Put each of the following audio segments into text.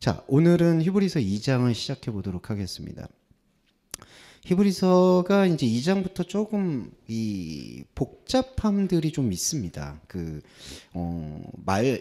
자, 오늘은 히브리서 2장을 시작해 보도록 하겠습니다. 히브리서가 이제 2장부터 조금 이 복잡함들이 좀 있습니다.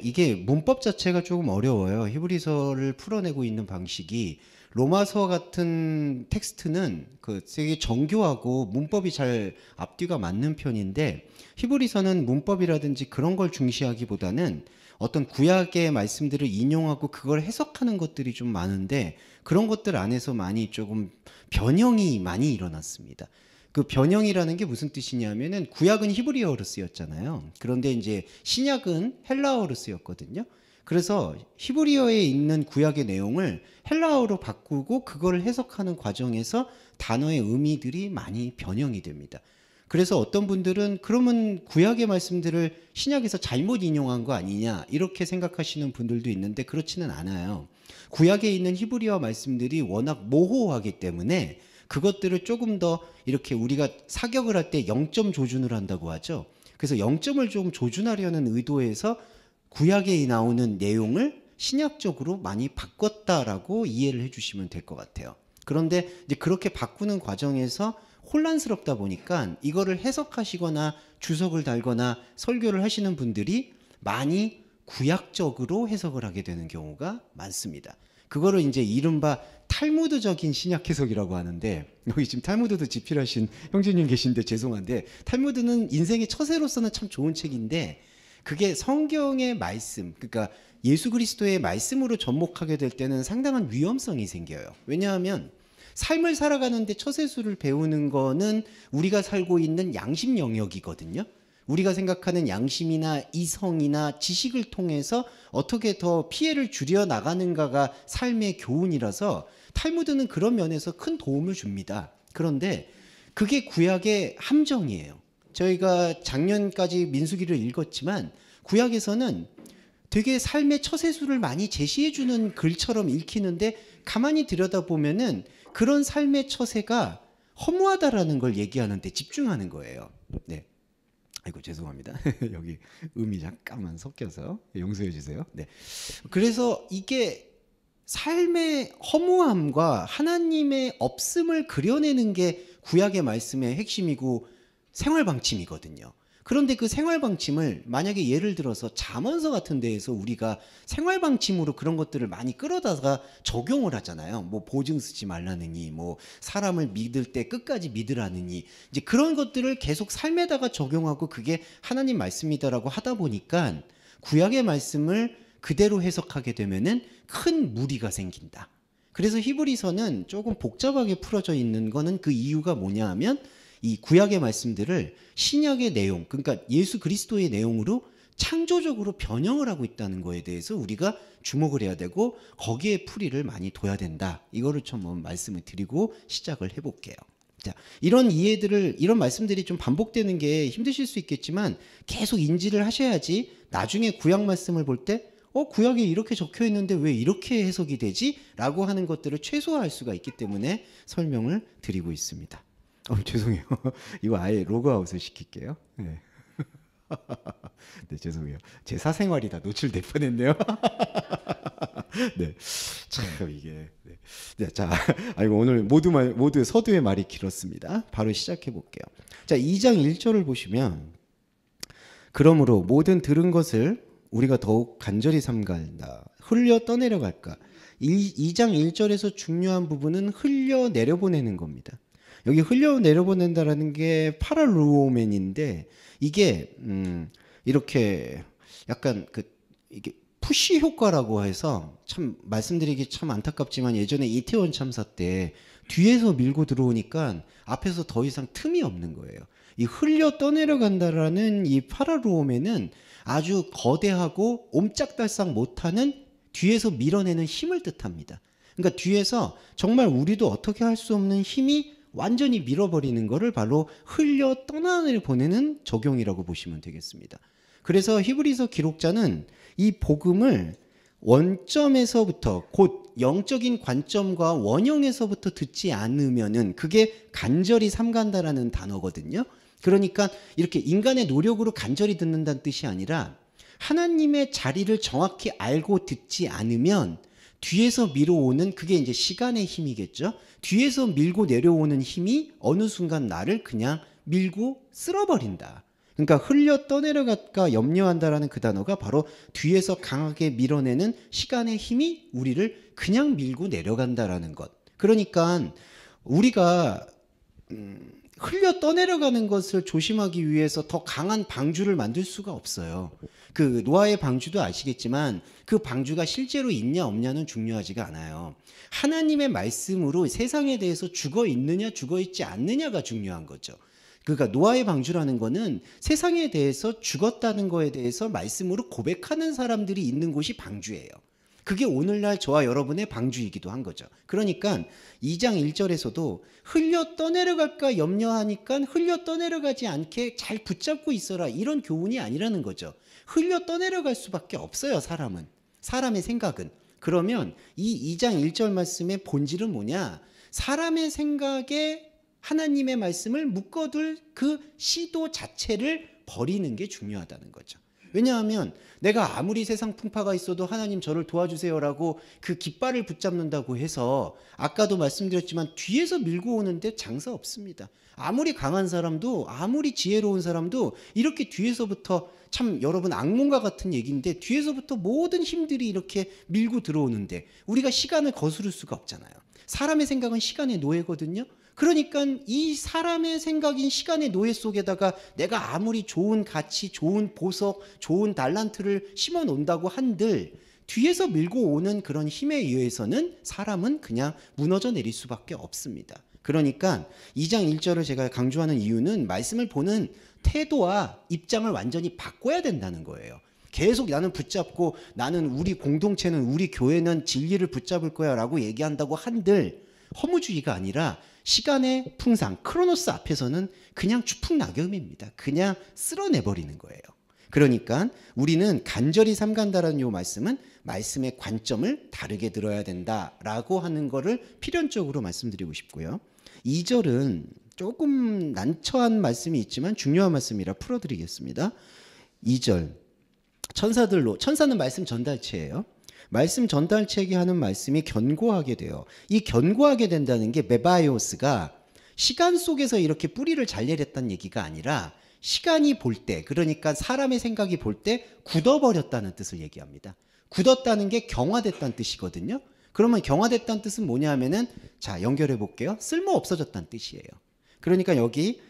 이게 문법 자체가 조금 어려워요. 히브리서를 풀어내고 있는 방식이 로마서 같은 텍스트는 되게 정교하고 문법이 잘 앞뒤가 맞는 편인데, 히브리서는 문법이라든지 그런 걸 중시하기보다는 어떤 구약의 말씀들을 인용하고 그걸 해석하는 것들이 좀 많은데, 그런 것들 안에서 많이 조금 변형이 많이 일어났습니다. 그 변형이라는 게 무슨 뜻이냐면은, 구약은 히브리어로 쓰였잖아요. 그런데 이제 신약은 헬라어로 쓰였거든요. 그래서 히브리어에 있는 구약의 내용을 헬라어로 바꾸고 그걸 해석하는 과정에서 단어의 의미들이 많이 변형이 됩니다. 그래서 어떤 분들은 그러면 구약의 말씀들을 신약에서 잘못 인용한 거 아니냐 이렇게 생각하시는 분들도 있는데, 그렇지는 않아요. 구약에 있는 히브리어 말씀들이 워낙 모호하기 때문에 그것들을 조금 더 이렇게 우리가 사격을 할 때 0점 조준을 한다고 하죠. 그래서 0점을 좀 조준하려는 의도에서 구약에 나오는 내용을 신약적으로 많이 바꿨다라고 이해를 해주시면 될 것 같아요. 그런데 이제 그렇게 바꾸는 과정에서 혼란스럽다 보니까 이거를 해석하시거나 주석을 달거나 설교를 하시는 분들이 많이 구약적으로 해석을 하게 되는 경우가 많습니다. 그거를 이제 이른바 탈무드적인 신약 해석이라고 하는데, 여기 지금 탈무드도 집필하신 형제님 계신데 죄송한데, 탈무드는 인생의 처세로서는 참 좋은 책인데, 그게 성경의 말씀, 그러니까 예수 그리스도의 말씀으로 접목하게 될 때는 상당한 위험성이 생겨요. 왜냐하면 삶을 살아가는데 처세술을 배우는 거는 우리가 살고 있는 양심 영역이거든요. 우리가 생각하는 양심이나 이성이나 지식을 통해서 어떻게 더 피해를 줄여 나가는가가 삶의 교훈이라서 탈무드는 그런 면에서 큰 도움을 줍니다. 그런데 그게 구약의 함정이에요. 저희가 작년까지 민수기를 읽었지만 구약에서는 되게 삶의 처세술을 많이 제시해주는 글처럼 읽히는데, 가만히 들여다보면은 그런 삶의 처세가 허무하다라는 걸 얘기하는 데 집중하는 거예요. 네. 아이고 죄송합니다. 여기 음이 잠깐만 섞여서 용서해 주세요. 네. 그래서 이게 삶의 허무함과 하나님의 없음을 그려내는 게 구약의 말씀의 핵심이고 생활 방침이거든요. 그런데 그 생활 방침을 만약에 예를 들어서 잠언서 같은 데에서 우리가 생활 방침으로 그런 것들을 많이 끌어다가 적용을 하잖아요. 뭐 보증 쓰지 말라느니, 뭐 사람을 믿을 때 끝까지 믿으라느니, 이제 그런 것들을 계속 삶에다가 적용하고 그게 하나님 말씀이다라고 하다 보니까 구약의 말씀을 그대로 해석하게 되면은 큰 무리가 생긴다. 그래서 히브리서는 조금 복잡하게 풀어져 있는 거는 그 이유가 뭐냐 하면, 이 구약의 말씀들을 신약의 내용, 그러니까 예수 그리스도의 내용으로 창조적으로 변형을 하고 있다는 거에 대해서 우리가 주목을 해야 되고, 거기에 풀이를 많이 둬야 된다. 이거를 좀 말씀을 드리고 시작을 해볼게요. 자, 이런 말씀들이 좀 반복되는 게 힘드실 수 있겠지만 계속 인지를 하셔야지 나중에 구약 말씀을 볼 때 구약에 이렇게 적혀 있는데 왜 이렇게 해석이 되지? 라고 하는 것들을 최소화할 수가 있기 때문에 설명을 드리고 있습니다. 죄송해요. 이거 아예 로그아웃을 시킬게요. 네. 네, 죄송해요. 제 사생활이 다 노출될 뻔했네요. 네, 참 이게. 네. 네, 자, 아이고 오늘 모두 서두의 말이 길었습니다. 바로 시작해 볼게요. 자, 2장 1절을 보시면, 그러므로 모든 들은 것을 우리가 더욱 간절히 삼가한다. 흘려 떠내려갈까. 2장 1절에서 중요한 부분은 흘려 내려보내는 겁니다. 여기 흘려 내려보낸다라는 게 파랄루오멘인데, 이게 이렇게 약간 이게 푸시 효과라고 해서, 참 말씀드리기 참 안타깝지만 예전에 이태원 참사 때 뒤에서 밀고 들어오니까 앞에서 더 이상 틈이 없는 거예요. 이 흘려 떠내려간다라는 이 파랄루오멘은 아주 거대하고 옴짝달싹 못하는 뒤에서 밀어내는 힘을 뜻합니다. 그러니까 뒤에서 정말 우리도 어떻게 할 수 없는 힘이 완전히 밀어버리는 거를 바로 흘려 떠나보내는 적용이라고 보시면 되겠습니다. 그래서 히브리서 기록자는 이 복음을 원점에서부터, 곧 영적인 관점과 원형에서부터 듣지 않으면은 그게 간절히 삼간다라는 단어거든요. 그러니까 이렇게 인간의 노력으로 간절히 듣는다는 뜻이 아니라, 하나님의 자리를 정확히 알고 듣지 않으면 뒤에서 밀어오는 그게 이제 시간의 힘이겠죠. 뒤에서 밀고 내려오는 힘이 어느 순간 나를 그냥 밀고 쓸어버린다. 그러니까 흘려 떠내려갈까 염려한다라는 그 단어가 바로 뒤에서 강하게 밀어내는 시간의 힘이 우리를 그냥 밀고 내려간다라는 것. 그러니까 우리가 흘려 떠내려가는 것을 조심하기 위해서 더 강한 방주를 만들 수가 없어요. 그 노아의 방주도 아시겠지만 그 방주가 실제로 있냐 없냐는 중요하지가 않아요. 하나님의 말씀으로 세상에 대해서 죽어 있느냐 죽어 있지 않느냐가 중요한 거죠. 그러니까 노아의 방주라는 거는 세상에 대해서 죽었다는 거에 대해서 말씀으로 고백하는 사람들이 있는 곳이 방주예요. 그게 오늘날 저와 여러분의 방주이기도 한 거죠. 그러니까 2장 1절에서도 흘려 떠내려갈까 염려하니까 흘려 떠내려가지 않게 잘 붙잡고 있어라, 이런 교훈이 아니라는 거죠. 흘려 떠내려갈 수밖에 없어요. 사람은. 사람의 생각은. 그러면 이 2장 1절 말씀의 본질은 뭐냐? 사람의 생각에 하나님의 말씀을 묶어둘 그 시도 자체를 버리는 게 중요하다는 거죠. 왜냐하면 내가 아무리 세상 풍파가 있어도 하나님 저를 도와주세요라고 그 깃발을 붙잡는다고 해서 아까도 말씀드렸지만 뒤에서 밀고 오는데 장사 없습니다. 아무리 강한 사람도 아무리 지혜로운 사람도 이렇게 뒤에서부터, 참 여러분 악몽과 같은 얘기인데, 뒤에서부터 모든 힘들이 이렇게 밀고 들어오는데 우리가 시간을 거스를 수가 없잖아요. 사람의 생각은 시간의 노예거든요. 그러니까 이 사람의 생각인 시간의 노예 속에다가 내가 아무리 좋은 가치, 좋은 보석, 좋은 달란트를 심어 놓는다고 한들 뒤에서 밀고 오는 그런 힘에 의해서는 사람은 그냥 무너져 내릴 수밖에 없습니다. 그러니까 2장 1절을 제가 강조하는 이유는 말씀을 보는 태도와 입장을 완전히 바꿔야 된다는 거예요. 계속 나는 붙잡고 나는 우리 공동체는, 우리 교회는 진리를 붙잡을 거야 라고 얘기한다고 한들 허무주의가 아니라 시간의 풍상, 크로노스 앞에서는 그냥 추풍낙엽입니다. 그냥 쓸어내버리는 거예요. 그러니까 우리는 간절히 삼간다라는 이 말씀은 말씀의 관점을 다르게 들어야 된다라고 하는 거를 필연적으로 말씀드리고 싶고요. 2절은 조금 난처한 말씀이 있지만 중요한 말씀이라 풀어드리겠습니다. 2절, 천사는 말씀 전달체예요. 말씀 전달체에게 하는 말씀이 견고하게 돼요. 이 견고하게 된다는 게 메바이오스가 시간 속에서 이렇게 뿌리를 잘 내렸다는 얘기가 아니라 시간이 볼 때, 그러니까 사람의 생각이 볼 때 굳어버렸다는 뜻을 얘기합니다. 굳었다는 게 경화됐다는 뜻이거든요. 그러면 경화됐다는 뜻은 뭐냐 하면은, 자, 연결해 볼게요. 쓸모 없어졌다는 뜻이에요. 그러니까 여기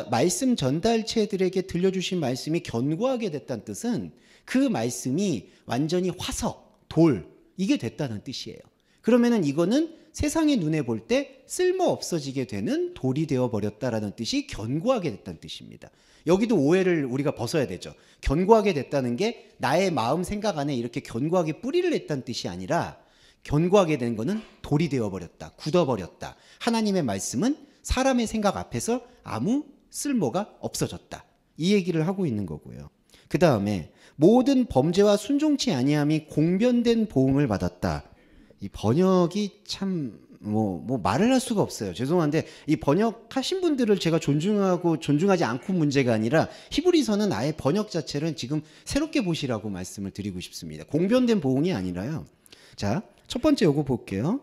말씀 전달체들에게 들려주신 말씀이 견고하게 됐다는 뜻은 그 말씀이 완전히 화석, 돌, 이게 됐다는 뜻이에요. 그러면은 이거는 세상의 눈에 볼 때 쓸모 없어지게 되는 돌이 되어 버렸다라는 뜻이 견고하게 됐다는 뜻입니다. 여기도 오해를 우리가 벗어야 되죠. 견고하게 됐다는 게 나의 마음 생각 안에 이렇게 견고하게 뿌리를 냈다는 뜻이 아니라, 견고하게 된 거는 돌이 되어 버렸다, 굳어 버렸다. 하나님의 말씀은 사람의 생각 앞에서 아무 쓸모가 없어졌다. 이 얘기를 하고 있는 거고요. 그 다음에 모든 범죄와 순종치 아니함이 공변된 보응을 받았다. 이 번역이 참 뭐 말을 할 수가 없어요. 죄송한데 이 번역하신 분들을 제가 존중하고 존중하지 않고 문제가 아니라 히브리서는 아예 번역 자체를 지금 새롭게 보시라고 말씀을 드리고 싶습니다. 공변된 보응이 아니라요. 자, 첫 번째 요거 볼게요.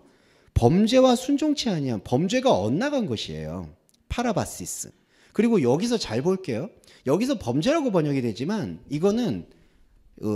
범죄와 순종치 아니함. 범죄가 엇나간 것이에요. 파라바시스. 그리고 여기서 잘 볼게요. 여기서 범죄라고 번역이 되지만 이거는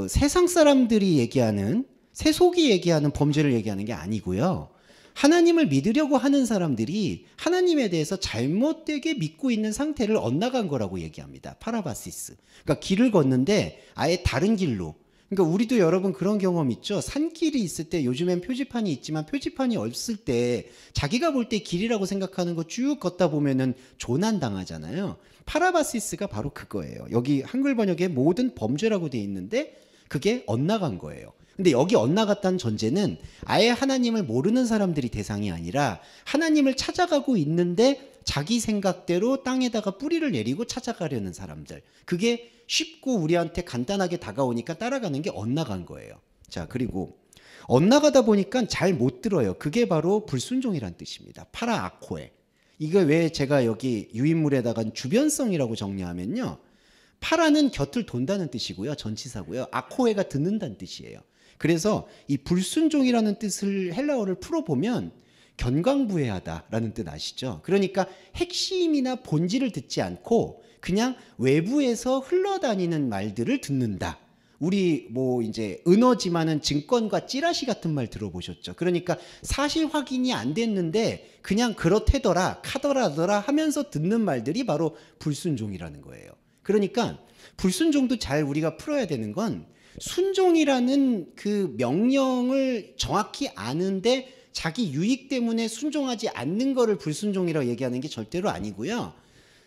세상 사람들이 얘기하는, 세속이 얘기하는 범죄를 얘기하는 게 아니고요. 하나님을 믿으려고 하는 사람들이 하나님에 대해서 잘못되게 믿고 있는 상태를 엇나간 거라고 얘기합니다. 파라바시스. 그러니까 길을 걷는데 아예 다른 길로. 그러니까 우리도 여러분 그런 경험 있죠. 산길이 있을 때, 요즘엔 표지판이 있지만 표지판이 없을 때 자기가 볼 때 길이라고 생각하는 거 쭉 걷다 보면은 조난당하잖아요. 파라바시스가 바로 그거예요. 여기 한글 번역에 모든 범죄라고 돼 있는데 그게 엇나간 거예요. 근데 여기 엇나갔다는 전제는 아예 하나님을 모르는 사람들이 대상이 아니라 하나님을 찾아가고 있는데 자기 생각대로 땅에다가 뿌리를 내리고 찾아가려는 사람들. 그게 쉽고 우리한테 간단하게 다가오니까 따라가는 게 엇나간 거예요. 자, 그리고 엇나가다 보니까 잘 못 들어요. 그게 바로 불순종이란 뜻입니다. 파라아코에. 이거 왜 제가 여기 유인물에다가 주변성이라고 정리하면요. 파라는 곁을 돈다는 뜻이고요. 전치사고요. 아코에가 듣는다는 뜻이에요. 그래서 이 불순종이라는 뜻을 헬라어를 풀어보면 견강부회하다라는 뜻 아시죠? 그러니까 핵심이나 본질을 듣지 않고 그냥 외부에서 흘러다니는 말들을 듣는다. 우리 뭐 이제 은어지만은 증권과 찌라시 같은 말 들어보셨죠? 그러니까 사실 확인이 안 됐는데 그냥 그렇대더라, 카더라더라 하면서 듣는 말들이 바로 불순종이라는 거예요. 그러니까 불순종도 잘 우리가 풀어야 되는 건 순종이라는 그 명령을 정확히 아는데 자기 유익 때문에 순종하지 않는 거를 불순종이라고 얘기하는 게 절대로 아니고요.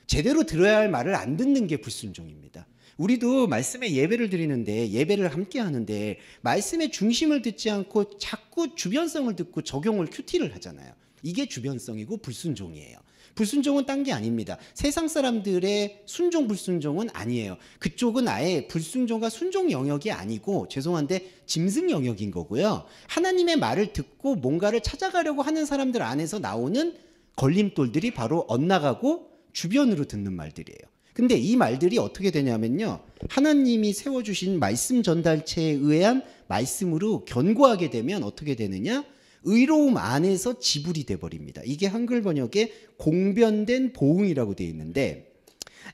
제대로 들어야 할 말을 안 듣는 게 불순종입니다. 우리도 말씀에 예배를 드리는데 예배를 함께 하는데 말씀의 중심을 듣지 않고 자꾸 주변성을 듣고 적용을 큐티를 하잖아요. 이게 주변성이고 불순종이에요. 불순종은 딴 게 아닙니다. 세상 사람들의 순종 불순종은 아니에요. 그쪽은 아예 불순종과 순종 영역이 아니고 죄송한데 짐승 영역인 거고요. 하나님의 말을 듣고 뭔가를 찾아가려고 하는 사람들 안에서 나오는 걸림돌들이 바로 엇나가고 주변으로 듣는 말들이에요. 근데 이 말들이 어떻게 되냐면요. 하나님이 세워주신 말씀 전달체에 의한 말씀으로 견고하게 되면 어떻게 되느냐? 의로움 안에서 지불이 돼버립니다. 이게 한글 번역에 공변된 보응이라고 되어 있는데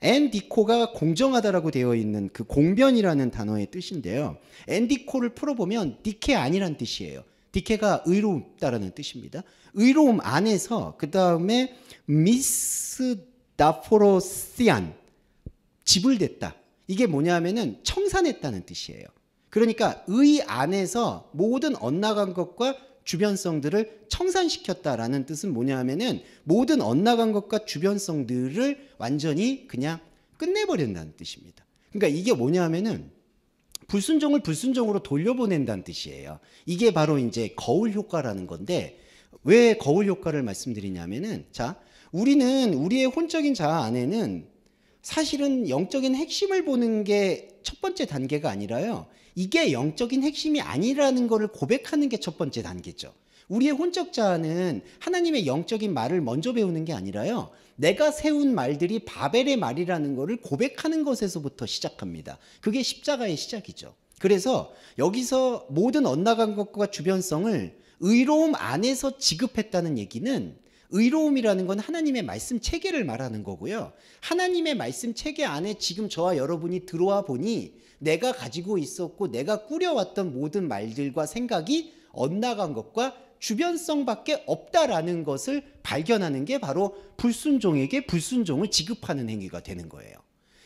엔디코가 공정하다라고 되어 있는 그 공변이라는 단어의 뜻인데요. 엔디코를 풀어보면 디케 아니란 뜻이에요. 디케가 의롭다라는 뜻입니다. 의로움 안에서 그 다음에 미스다포로시안 지불됐다. 이게 뭐냐면은 청산했다는 뜻이에요. 그러니까 의 안에서 모든 엇나간 것과 주변성들을 청산시켰다라는 뜻은 뭐냐면은 모든 엇나간 것과 주변성들을 완전히 그냥 끝내버린다는 뜻입니다. 그러니까 이게 뭐냐면은 불순종을 불순종으로 돌려보낸다는 뜻이에요. 이게 바로 이제 거울 효과라는 건데 왜 거울 효과를 말씀드리냐면은 자, 우리는 우리의 혼적인 자아 안에는 사실은 영적인 핵심을 보는 게 첫 번째 단계가 아니라요. 이게 영적인 핵심이 아니라는 것을 고백하는 게 첫 번째 단계죠. 우리의 혼적 자아는 하나님의 영적인 말을 먼저 배우는 게 아니라요. 내가 세운 말들이 바벨의 말이라는 것을 고백하는 것에서부터 시작합니다. 그게 십자가의 시작이죠. 그래서 여기서 모든 엇나간 것과 주변성을 의로움 안에서 지급했다는 얘기는 의로움이라는 건 하나님의 말씀 체계를 말하는 거고요. 하나님의 말씀 체계 안에 지금 저와 여러분이 들어와 보니 내가 가지고 있었고 내가 꾸려왔던 모든 말들과 생각이 엇나간 것과 주변성밖에 없다라는 것을 발견하는 게 바로 불순종에게 불순종을 지급하는 행위가 되는 거예요.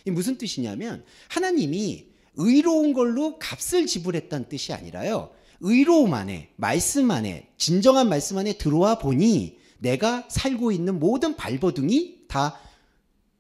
이게 무슨 뜻이냐면 하나님이 의로운 걸로 값을 지불했다는 뜻이 아니라요. 의로움 안에, 말씀 안에, 진정한 말씀 안에 들어와 보니 내가 살고 있는 모든 발버둥이 다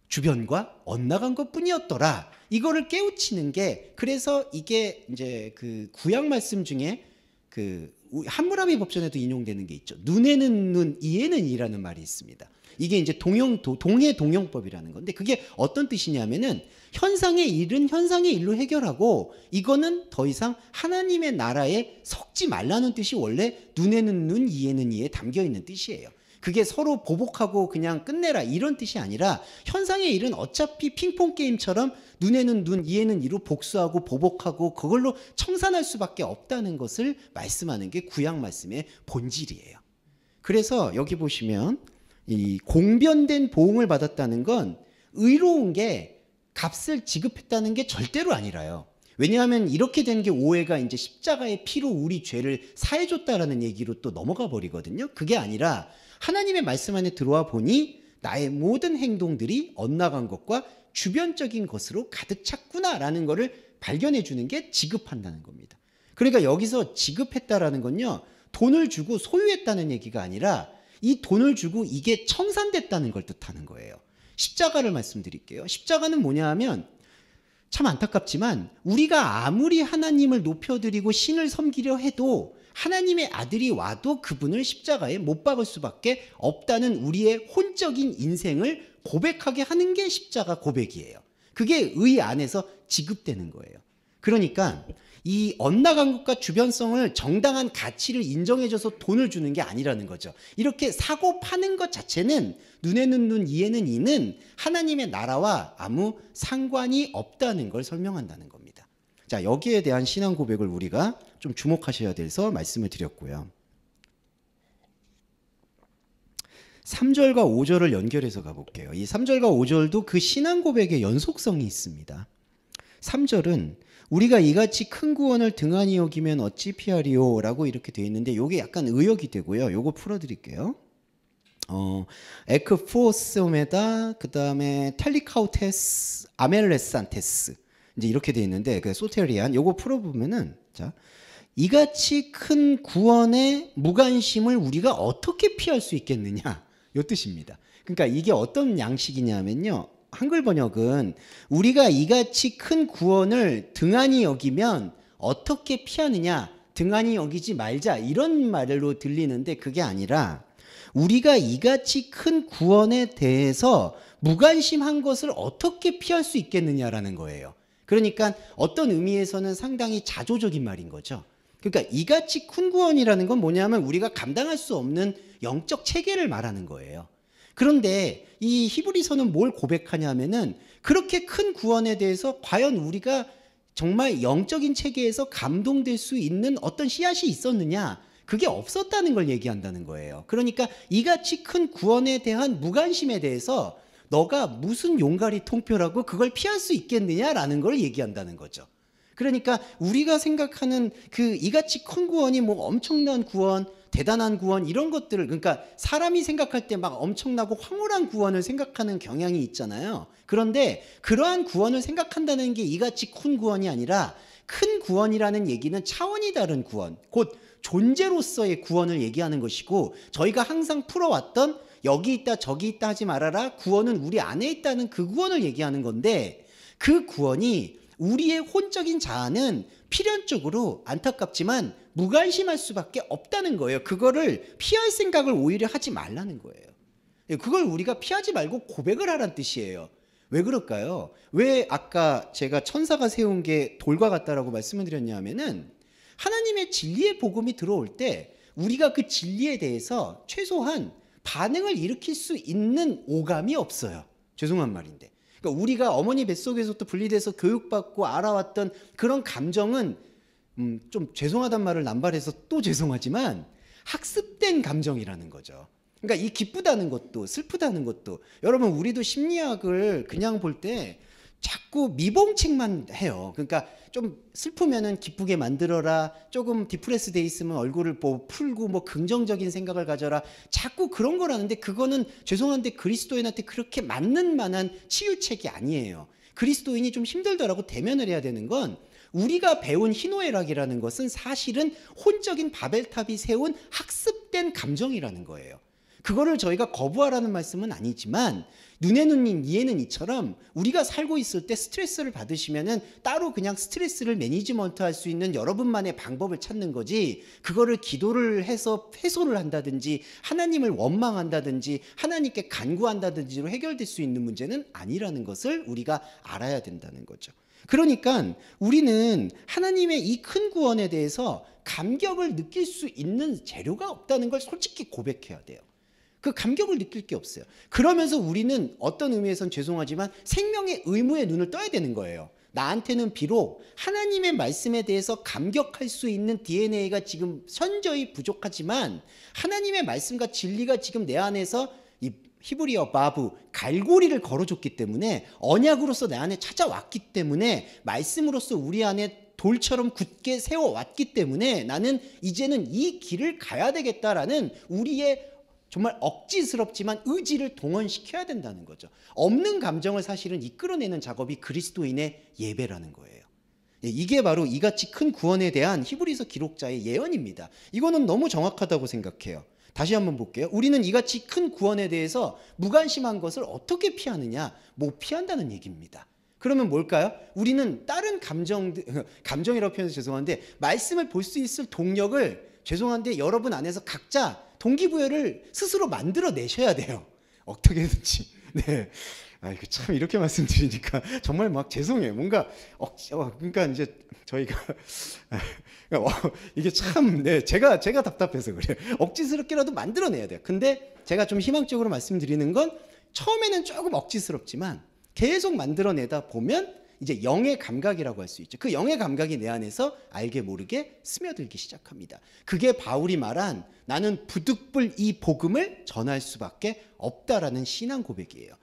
주변과 엇나간 것 뿐이었더라. 이거를 깨우치는 게 그래서 이게 이제 그 구약 말씀 중에 그 함무라비 법전에도 인용되는 게 있죠. 눈에는 눈, 이에는 이라는 말이 있습니다. 이게 이제 동해 동용법이라는 건데 그게 어떤 뜻이냐면은 현상의 일은 현상의 일로 해결하고 이거는 더 이상 하나님의 나라에 섞지 말라는 뜻이 원래 눈에는 눈, 이에는 이에 담겨 있는 뜻이에요. 그게 서로 보복하고 그냥 끝내라 이런 뜻이 아니라 현상의 일은 어차피 핑퐁 게임처럼 눈에는 눈, 이에는 이로 복수하고 보복하고 그걸로 청산할 수밖에 없다는 것을 말씀하는 게 구약 말씀의 본질이에요. 그래서 여기 보시면 이 공변된 보응을 받았다는 건 의로운 게 값을 지급했다는 게 절대로 아니라요. 왜냐하면 이렇게 된 게 오해가 이제 십자가의 피로 우리 죄를 사해줬다라는 얘기로 또 넘어가 버리거든요. 그게 아니라 하나님의 말씀 안에 들어와 보니 나의 모든 행동들이 엇나간 것과 주변적인 것으로 가득 찼구나라는 것을 발견해 주는 게 지급한다는 겁니다. 그러니까 여기서 지급했다라는 건요. 돈을 주고 소유했다는 얘기가 아니라 이 돈을 주고 이게 청산됐다는 걸 뜻하는 거예요. 십자가를 말씀드릴게요. 십자가는 뭐냐 하면 참 안타깝지만 우리가 아무리 하나님을 높여드리고 신을 섬기려 해도 하나님의 아들이 와도 그분을 십자가에 못 박을 수밖에 없다는 우리의 혼적인 인생을 고백하게 하는 게 십자가 고백이에요. 그게 의 안에서 지급되는 거예요. 그러니까 이 엇나간 것과 주변성을 정당한 가치를 인정해줘서 돈을 주는 게 아니라는 거죠. 이렇게 사고 파는 것 자체는 눈에는 눈, 이에는 이는 하나님의 나라와 아무 상관이 없다는 걸 설명한다는 겁니다. 자, 여기에 대한 신앙 고백을 우리가 좀 주목하셔야 돼서 말씀을 드렸고요. 3절과 5절을 연결해서 가볼게요. 이 3절과 5절도 그 신앙 고백의 연속성이 있습니다. 3절은 우리가 이같이 큰 구원을 등한히 여기면 어찌 피하리요 라고 이렇게 되어 있는데 이게 약간 의역이 되고요. 요거 풀어드릴게요. 에크포스메다 그 다음에 텔리카우테스 아멜레산테스 이제 이렇게 되어 있는데 그 소테리안 요거 풀어보면은 자 이같이 큰 구원의 무관심을 우리가 어떻게 피할 수 있겠느냐 요 뜻입니다. 그러니까 이게 어떤 양식이냐면요. 한글 번역은 우리가 이같이 큰 구원을 등한히 여기면 어떻게 피하느냐 등한히 여기지 말자 이런 말로 들리는데 그게 아니라 우리가 이같이 큰 구원에 대해서 무관심한 것을 어떻게 피할 수 있겠느냐라는 거예요. 그러니까 어떤 의미에서는 상당히 자조적인 말인 거죠. 그러니까 이같이 큰 구원이라는 건 뭐냐면 우리가 감당할 수 없는 영적 체계를 말하는 거예요. 그런데 이 히브리서는 뭘 고백하냐면은 그렇게 큰 구원에 대해서 과연 우리가 정말 영적인 체계에서 감동될 수 있는 어떤 씨앗이 있었느냐 그게 없었다는 걸 얘기한다는 거예요. 그러니까 이같이 큰 구원에 대한 무관심에 대해서 너가 무슨 용가리 통표라고 그걸 피할 수 있겠느냐라는 걸 얘기한다는 거죠. 그러니까 우리가 생각하는 그 이같이 큰 구원이 뭐 엄청난 구원, 대단한 구원 이런 것들을 그러니까 사람이 생각할 때 막 엄청나고 황홀한 구원을 생각하는 경향이 있잖아요. 그런데 그러한 구원을 생각한다는 게 이같이 큰 구원이 아니라 큰 구원이라는 얘기는 차원이 다른 구원, 곧 존재로서의 구원을 얘기하는 것이고 저희가 항상 풀어왔던 여기 있다 저기 있다 하지 말아라 구원은 우리 안에 있다는 그 구원을 얘기하는 건데 그 구원이 우리의 혼적인 자아는 필연적으로 안타깝지만 무관심할 수밖에 없다는 거예요. 그거를 피할 생각을 오히려 하지 말라는 거예요. 그걸 우리가 피하지 말고 고백을 하라는 뜻이에요. 왜 그럴까요? 왜 아까 제가 천사가 세운 게 돌과 같다라고 말씀을 드렸냐면은 하나님의 진리의 복음이 들어올 때 우리가 그 진리에 대해서 최소한 반응을 일으킬 수 있는 오감이 없어요. 죄송한 말인데. 그러니까 우리가 어머니 뱃속에서부터 분리돼서 교육받고 알아왔던 그런 감정은 좀 죄송하단 말을 남발해서 또 죄송하지만 학습된 감정이라는 거죠. 그러니까 이 기쁘다는 것도 슬프다는 것도 여러분 우리도 심리학을 그냥 볼 때 자꾸 미봉책만 해요. 그러니까 좀 슬프면은 기쁘게 만들어라. 조금 디프레스 돼 있으면 얼굴을 뭐 풀고 뭐 긍정적인 생각을 가져라. 자꾸 그런 거라는데 그거는 죄송한데 그리스도인한테 그렇게 맞는 만한 치유책이 아니에요. 그리스도인이 좀 힘들더라고 대면을 해야 되는 건 우리가 배운 희노애락이라는 것은 사실은 혼적인 바벨탑이 세운 학습된 감정이라는 거예요. 그거를 저희가 거부하라는 말씀은 아니지만 눈에 눈인 이에는 이처럼 우리가 살고 있을 때 스트레스를 받으시면은 따로 그냥 스트레스를 매니지먼트 할 수 있는 여러분만의 방법을 찾는 거지 그거를 기도를 해서 해소를 한다든지 하나님을 원망한다든지 하나님께 간구한다든지로 해결될 수 있는 문제는 아니라는 것을 우리가 알아야 된다는 거죠. 그러니까 우리는 하나님의 이 큰 구원에 대해서 감격을 느낄 수 있는 재료가 없다는 걸 솔직히 고백해야 돼요. 그 감격을 느낄 게 없어요. 그러면서 우리는 어떤 의미에선 죄송하지만 생명의 의무에 눈을 떠야 되는 거예요. 나한테는 비록 하나님의 말씀에 대해서 감격할 수 있는 DNA가 지금 현저히 부족하지만 하나님의 말씀과 진리가 지금 내 안에서 이 히브리어 바브 갈고리를 걸어줬기 때문에 언약으로서 내 안에 찾아왔기 때문에 말씀으로서 우리 안에 돌처럼 굳게 세워왔기 때문에 나는 이제는 이 길을 가야 되겠다라는 우리의 정말 억지스럽지만 의지를 동원시켜야 된다는 거죠. 없는 감정을 사실은 이끌어내는 작업이 그리스도인의 예배라는 거예요. 이게 바로 이같이 큰 구원에 대한 히브리서 기록자의 예언입니다. 이거는 너무 정확하다고 생각해요. 다시 한번 볼게요. 우리는 이같이 큰 구원에 대해서 무관심한 것을 어떻게 피하느냐? 못 피한다는 얘기입니다. 그러면 뭘까요? 우리는 다른 감정이라고 표현해서 죄송한데 말씀을 볼 수 있을 동력을 죄송한데 여러분 안에서 각자 동기부여를 스스로 만들어내셔야 돼요. 어떻게든지. 네. 아, 이거 참 이렇게 말씀드리니까 정말 막 죄송해요. 뭔가 그러니까 이제 저희가 이게 참 네, 제가 답답해서 그래요. 억지스럽게라도 만들어내야 돼요. 근데 제가 좀 희망적으로 말씀드리는 건 처음에는 조금 억지스럽지만 계속 만들어내다 보면 이제 영의 감각이라고 할 수 있죠. 그 영의 감각이 내 안에서 알게 모르게 스며들기 시작합니다. 그게 바울이 말한 나는 부득불 이 복음을 전할 수밖에 없다라는 신앙 고백이에요.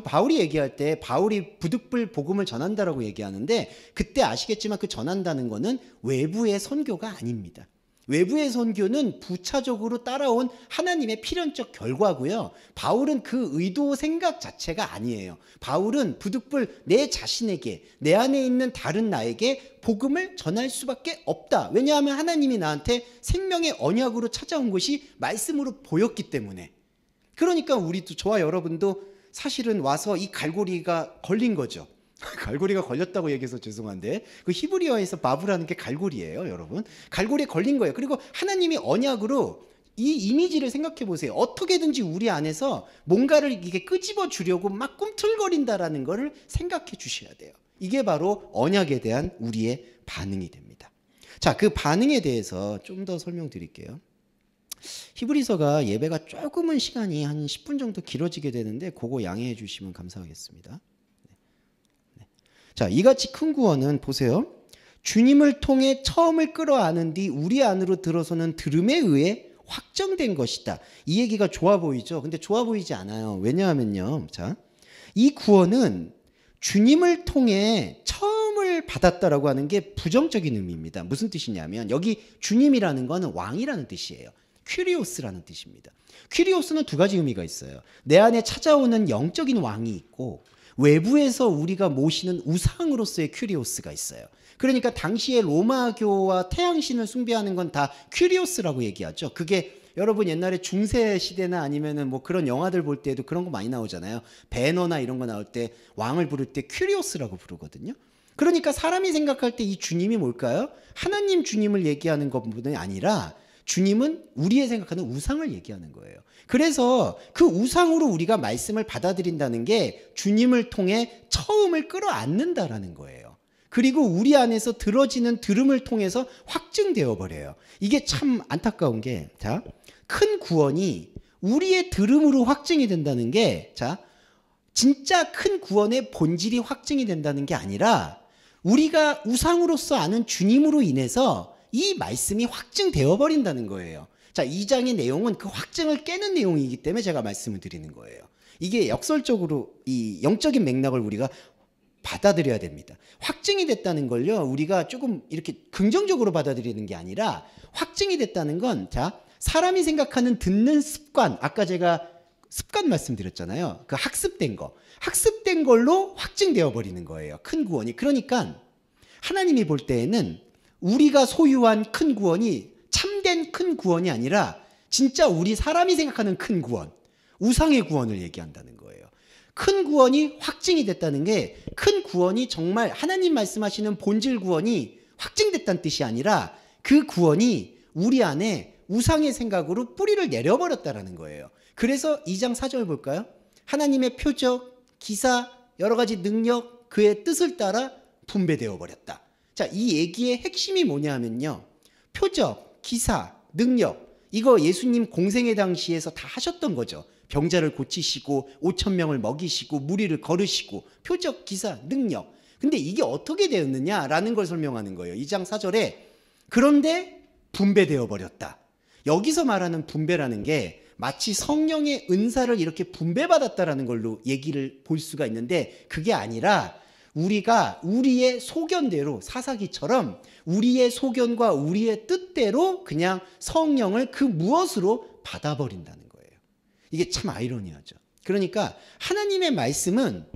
바울이 얘기할 때 바울이 부득불 복음을 전한다라고 얘기하는데 그때 아시겠지만 그 전한다는 거는 외부의 선교가 아닙니다. 외부의 선교는 부차적으로 따라온 하나님의 필연적 결과고요. 바울은 그 의도 생각 자체가 아니에요. 바울은 부득불 내 자신에게 내 안에 있는 다른 나에게 복음을 전할 수밖에 없다. 왜냐하면 하나님이 나한테 생명의 언약으로 찾아온 것이 말씀으로 보였기 때문에. 그러니까 우리도 저와 여러분도 사실은 와서 이 갈고리가 걸린 거죠. 갈고리가 걸렸다고 얘기해서 죄송한데 그 히브리어에서 바브라는 게 갈고리예요, 여러분. 갈고리에 걸린 거예요. 그리고 하나님이 언약으로 이 이미지를 생각해 보세요. 어떻게든지 우리 안에서 뭔가를 이게 끄집어 주려고 막 꿈틀거린다라는 거를 생각해 주셔야 돼요. 이게 바로 언약에 대한 우리의 반응이 됩니다. 자, 그 반응에 대해서 좀 더 설명드릴게요. 히브리서가 예배가 조금은 시간이 한 10분 정도 길어지게 되는데 그거 양해해 주시면 감사하겠습니다. 자, 이같이 큰 구원은 보세요. 주님을 통해 처음을 끌어안은 뒤 우리 안으로 들어서는 들음에 의해 확정된 것이다. 이 얘기가 좋아 보이죠? 근데 좋아 보이지 않아요. 왜냐하면요. 자, 이 구원은 주님을 통해 처음을 받았다라고 하는 게 부정적인 의미입니다. 무슨 뜻이냐면 여기 주님이라는 거는 왕이라는 뜻이에요. 퀴리오스라는 뜻입니다. 퀴리오스는 두 가지 의미가 있어요. 내 안에 찾아오는 영적인 왕이 있고 외부에서 우리가 모시는 우상으로서의 퀴리오스가 있어요. 그러니까 당시에 로마교와 태양신을 숭배하는 건 다 퀴리오스라고 얘기하죠. 그게 여러분 옛날에 중세 시대나 아니면은 뭐 그런 영화들 볼 때도 그런 거 많이 나오잖아요. 배너나 이런 거 나올 때 왕을 부를 때 퀴리오스라고 부르거든요. 그러니까 사람이 생각할 때 이 주님이 뭘까요? 하나님 주님을 얘기하는 것뿐이 아니라 주님은 우리의 생각하는 우상을 얘기하는 거예요. 그래서 그 우상으로 우리가 말씀을 받아들인다는 게 주님을 통해 처음을 끌어안는다라는 거예요. 그리고 우리 안에서 들어지는 들음을 통해서 확증되어 버려요. 이게 참 안타까운 게, 자, 큰 구원이 우리의 들음으로 확증이 된다는 게, 자, 진짜 큰 구원의 본질이 확증이 된다는 게 아니라 우리가 우상으로서 아는 주님으로 인해서 이 말씀이 확증되어 버린다는 거예요. 자, 2장의 내용은 그 확증을 깨는 내용이기 때문에 제가 말씀을 드리는 거예요. 이게 역설적으로 이 영적인 맥락을 우리가 받아들여야 됩니다. 확증이 됐다는 걸요, 우리가 조금 이렇게 긍정적으로 받아들이는 게 아니라 확증이 됐다는 건, 자, 사람이 생각하는 듣는 습관, 아까 제가 습관 말씀드렸잖아요. 그 학습된 거. 학습된 걸로 확증되어 버리는 거예요. 큰 구원이. 그러니까 하나님이 볼 때에는 우리가 소유한 큰 구원이 참된 큰 구원이 아니라 진짜 우리 사람이 생각하는 큰 구원, 우상의 구원을 얘기한다는 거예요. 큰 구원이 확증이 됐다는 게 큰 구원이 정말 하나님 말씀하시는 본질 구원이 확증됐다는 뜻이 아니라 그 구원이 우리 안에 우상의 생각으로 뿌리를 내려버렸다는 거예요. 그래서 2장 4절 볼까요? 하나님의 표적, 기사, 여러 가지 능력, 그의 뜻을 따라 분배되어 버렸다. 자, 이 얘기의 핵심이 뭐냐면요. 표적, 기사, 능력, 이거 예수님 공생의 당시에서 다 하셨던 거죠. 병자를 고치시고 5,000명을 먹이시고 무리를 걸으시고 표적, 기사, 능력. 근데 이게 어떻게 되었느냐라는 걸 설명하는 거예요. 2장 4절에 그런데 분배되어 버렸다. 여기서 말하는 분배라는 게 마치 성령의 은사를 이렇게 분배받았다라는 걸로 얘기를 볼 수가 있는데 그게 아니라 우리가 우리의 소견대로 사사기처럼 우리의 소견과 우리의 뜻대로 그냥 성령을 그 무엇으로 받아버린다는 거예요. 이게 참 아이러니하죠. 그러니까 하나님의 말씀은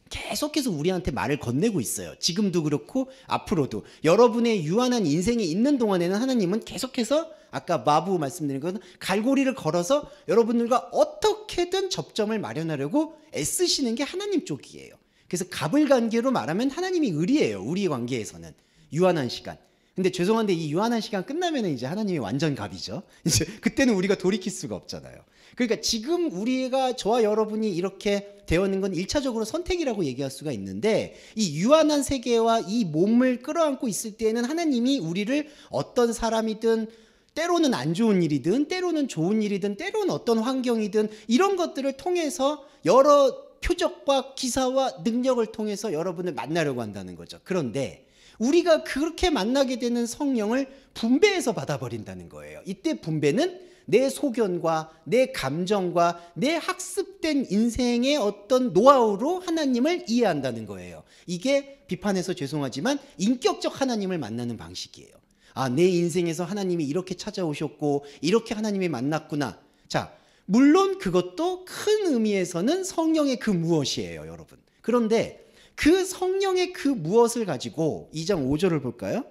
계속해서 우리한테 말을 건네고 있어요. 지금도 그렇고 앞으로도 여러분의 유한한 인생이 있는 동안에는 하나님은 계속해서 아까 마부 말씀드린 것은 갈고리를 걸어서 여러분들과 어떻게든 접점을 마련하려고 애쓰시는 게 하나님 쪽이에요. 그래서 갑을관계로 말하면 하나님이 을이에요. 우리 관계에서는 유한한 시간. 근데 죄송한데 이 유한한 시간 끝나면 이제 하나님이 완전 갑이죠. 이제 그때는 우리가 돌이킬 수가 없잖아요. 그러니까 지금 우리가 저와 여러분이 이렇게 되어있는 건 1차적으로 선택이라고 얘기할 수가 있는데 이 유한한 세계와 이 몸을 끌어안고 있을 때에는 하나님이 우리를 어떤 사람이든 때로는 안 좋은 일이든 때로는 좋은 일이든 때로는 어떤 환경이든 이런 것들을 통해서 여러 표적과 기사와 능력을 통해서 여러분을 만나려고 한다는 거죠. 그런데 우리가 그렇게 만나게 되는 성령을 분배해서 받아버린다는 거예요. 이때 분배는 내 소견과 내 감정과 내 학습된 인생의 어떤 노하우로 하나님을 이해한다는 거예요. 이게 비판해서 죄송하지만 인격적 하나님을 만나는 방식이에요. 아, 내 인생에서 하나님이 이렇게 찾아오셨고 이렇게 하나님이 만났구나. 자, 물론 그것도 큰 의미에서는 성령의 그 무엇이에요, 여러분. 그런데 그 성령의 그 무엇을 가지고 2장 5절을 볼까요?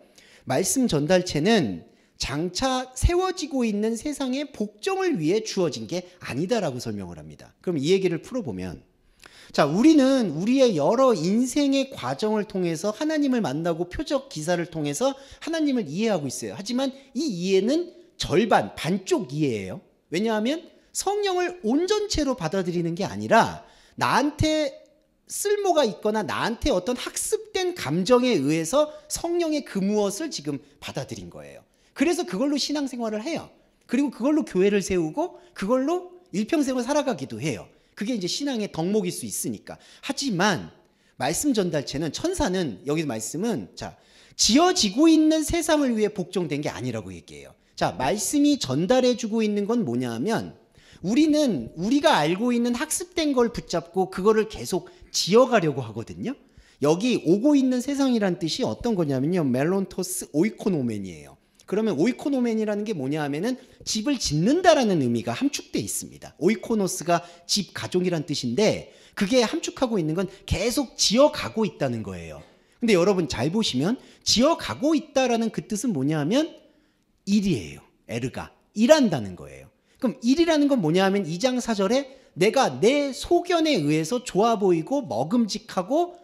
말씀 전달체는 장차 세워지고 있는 세상의 복종을 위해 주어진 게 아니다라고 설명을 합니다. 그럼 이 얘기를 풀어보면, 자, 우리는 우리의 여러 인생의 과정을 통해서 하나님을 만나고 표적 기사를 통해서 하나님을 이해하고 있어요. 하지만 이 이해는 절반, 반쪽 이해예요. 왜냐하면 성령을 온전체로 받아들이는 게 아니라 나한테 쓸모가 있거나 나한테 어떤 학습된 감정에 의해서 성령의 그 무엇을 지금 받아들인 거예요. 그래서 그걸로 신앙생활을 해요. 그리고 그걸로 교회를 세우고 그걸로 일평생을 살아가기도 해요. 그게 이제 신앙의 덕목일 수 있으니까. 하지만 말씀 전달체는, 천사는, 여기 말씀은 자, 지어지고 있는 세상을 위해 복종된 게 아니라고 얘기해요. 자, 말씀이 전달해주고 있는 건 뭐냐 하면 우리는 우리가 알고 있는 학습된 걸 붙잡고 그거를 계속 지어가려고 하거든요. 여기 오고 있는 세상이란 뜻이 어떤 거냐면요, 멜론토스 오이코노멘이에요. 그러면 오이코노멘이라는 게 뭐냐 하면은 집을 짓는다라는 의미가 함축돼 있습니다. 오이코노스가 집, 가족이란 뜻인데 그게 함축하고 있는 건 계속 지어가고 있다는 거예요. 근데 여러분 잘 보시면 지어가고 있다라는 그 뜻은 뭐냐 하면 일이에요. 에르가, 일한다는 거예요. 그럼 일이라는 건 뭐냐 하면 2장 4절에 내가 내 소견에 의해서 좋아 보이고 먹음직하고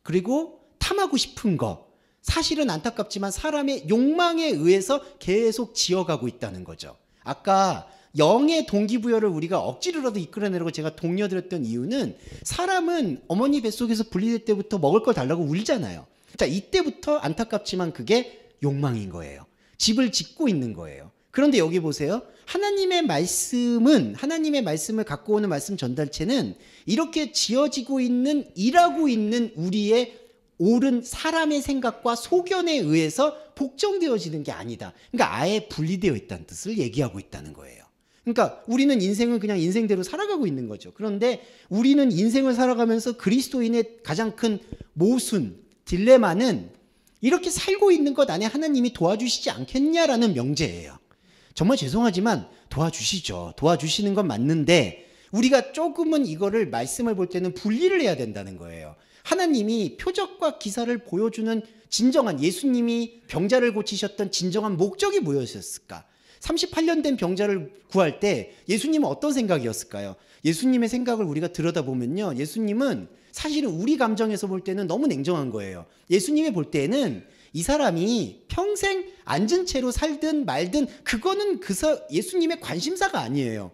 그리고 탐하고 싶은 거, 사실은 안타깝지만 사람의 욕망에 의해서 계속 지어가고 있다는 거죠. 아까 영의 동기부여를 우리가 억지로라도 이끌어내려고 제가 독려드렸던 이유는 사람은 어머니 뱃속에서 분리될 때부터 먹을 걸 달라고 울잖아요. 자, 이때부터 안타깝지만 그게 욕망인 거예요. 집을 짓고 있는 거예요. 그런데 여기 보세요. 하나님의 말씀은, 하나님의 말씀을 갖고 오는 말씀 전달체는 이렇게 지어지고 있는, 일하고 있는 우리의 옳은 사람의 생각과 소견에 의해서 복종되어지는 게 아니다. 그러니까 아예 분리되어 있다는 뜻을 얘기하고 있다는 거예요. 그러니까 우리는 인생을 그냥 인생대로 살아가고 있는 거죠. 그런데 우리는 인생을 살아가면서 그리스도인의 가장 큰 모순, 딜레마는 이렇게 살고 있는 것 안에 하나님이 도와주시지 않겠냐라는 명제예요. 정말 죄송하지만 도와주시죠. 도와주시는 건 맞는데 우리가 조금은 이거를 말씀을 볼 때는 분리를 해야 된다는 거예요. 하나님이 표적과 기사를 보여주는 진정한, 예수님이 병자를 고치셨던 진정한 목적이 뭐였을까? 38년 된 병자를 구할 때 예수님은 어떤 생각이었을까요? 예수님의 생각을 우리가 들여다보면요, 예수님은 사실은 우리 감정에서 볼 때는 너무 냉정한 거예요. 예수님이 볼 때는 이 사람이 평생 앉은 채로 살든 말든 그거는 예수님의 관심사가 아니에요.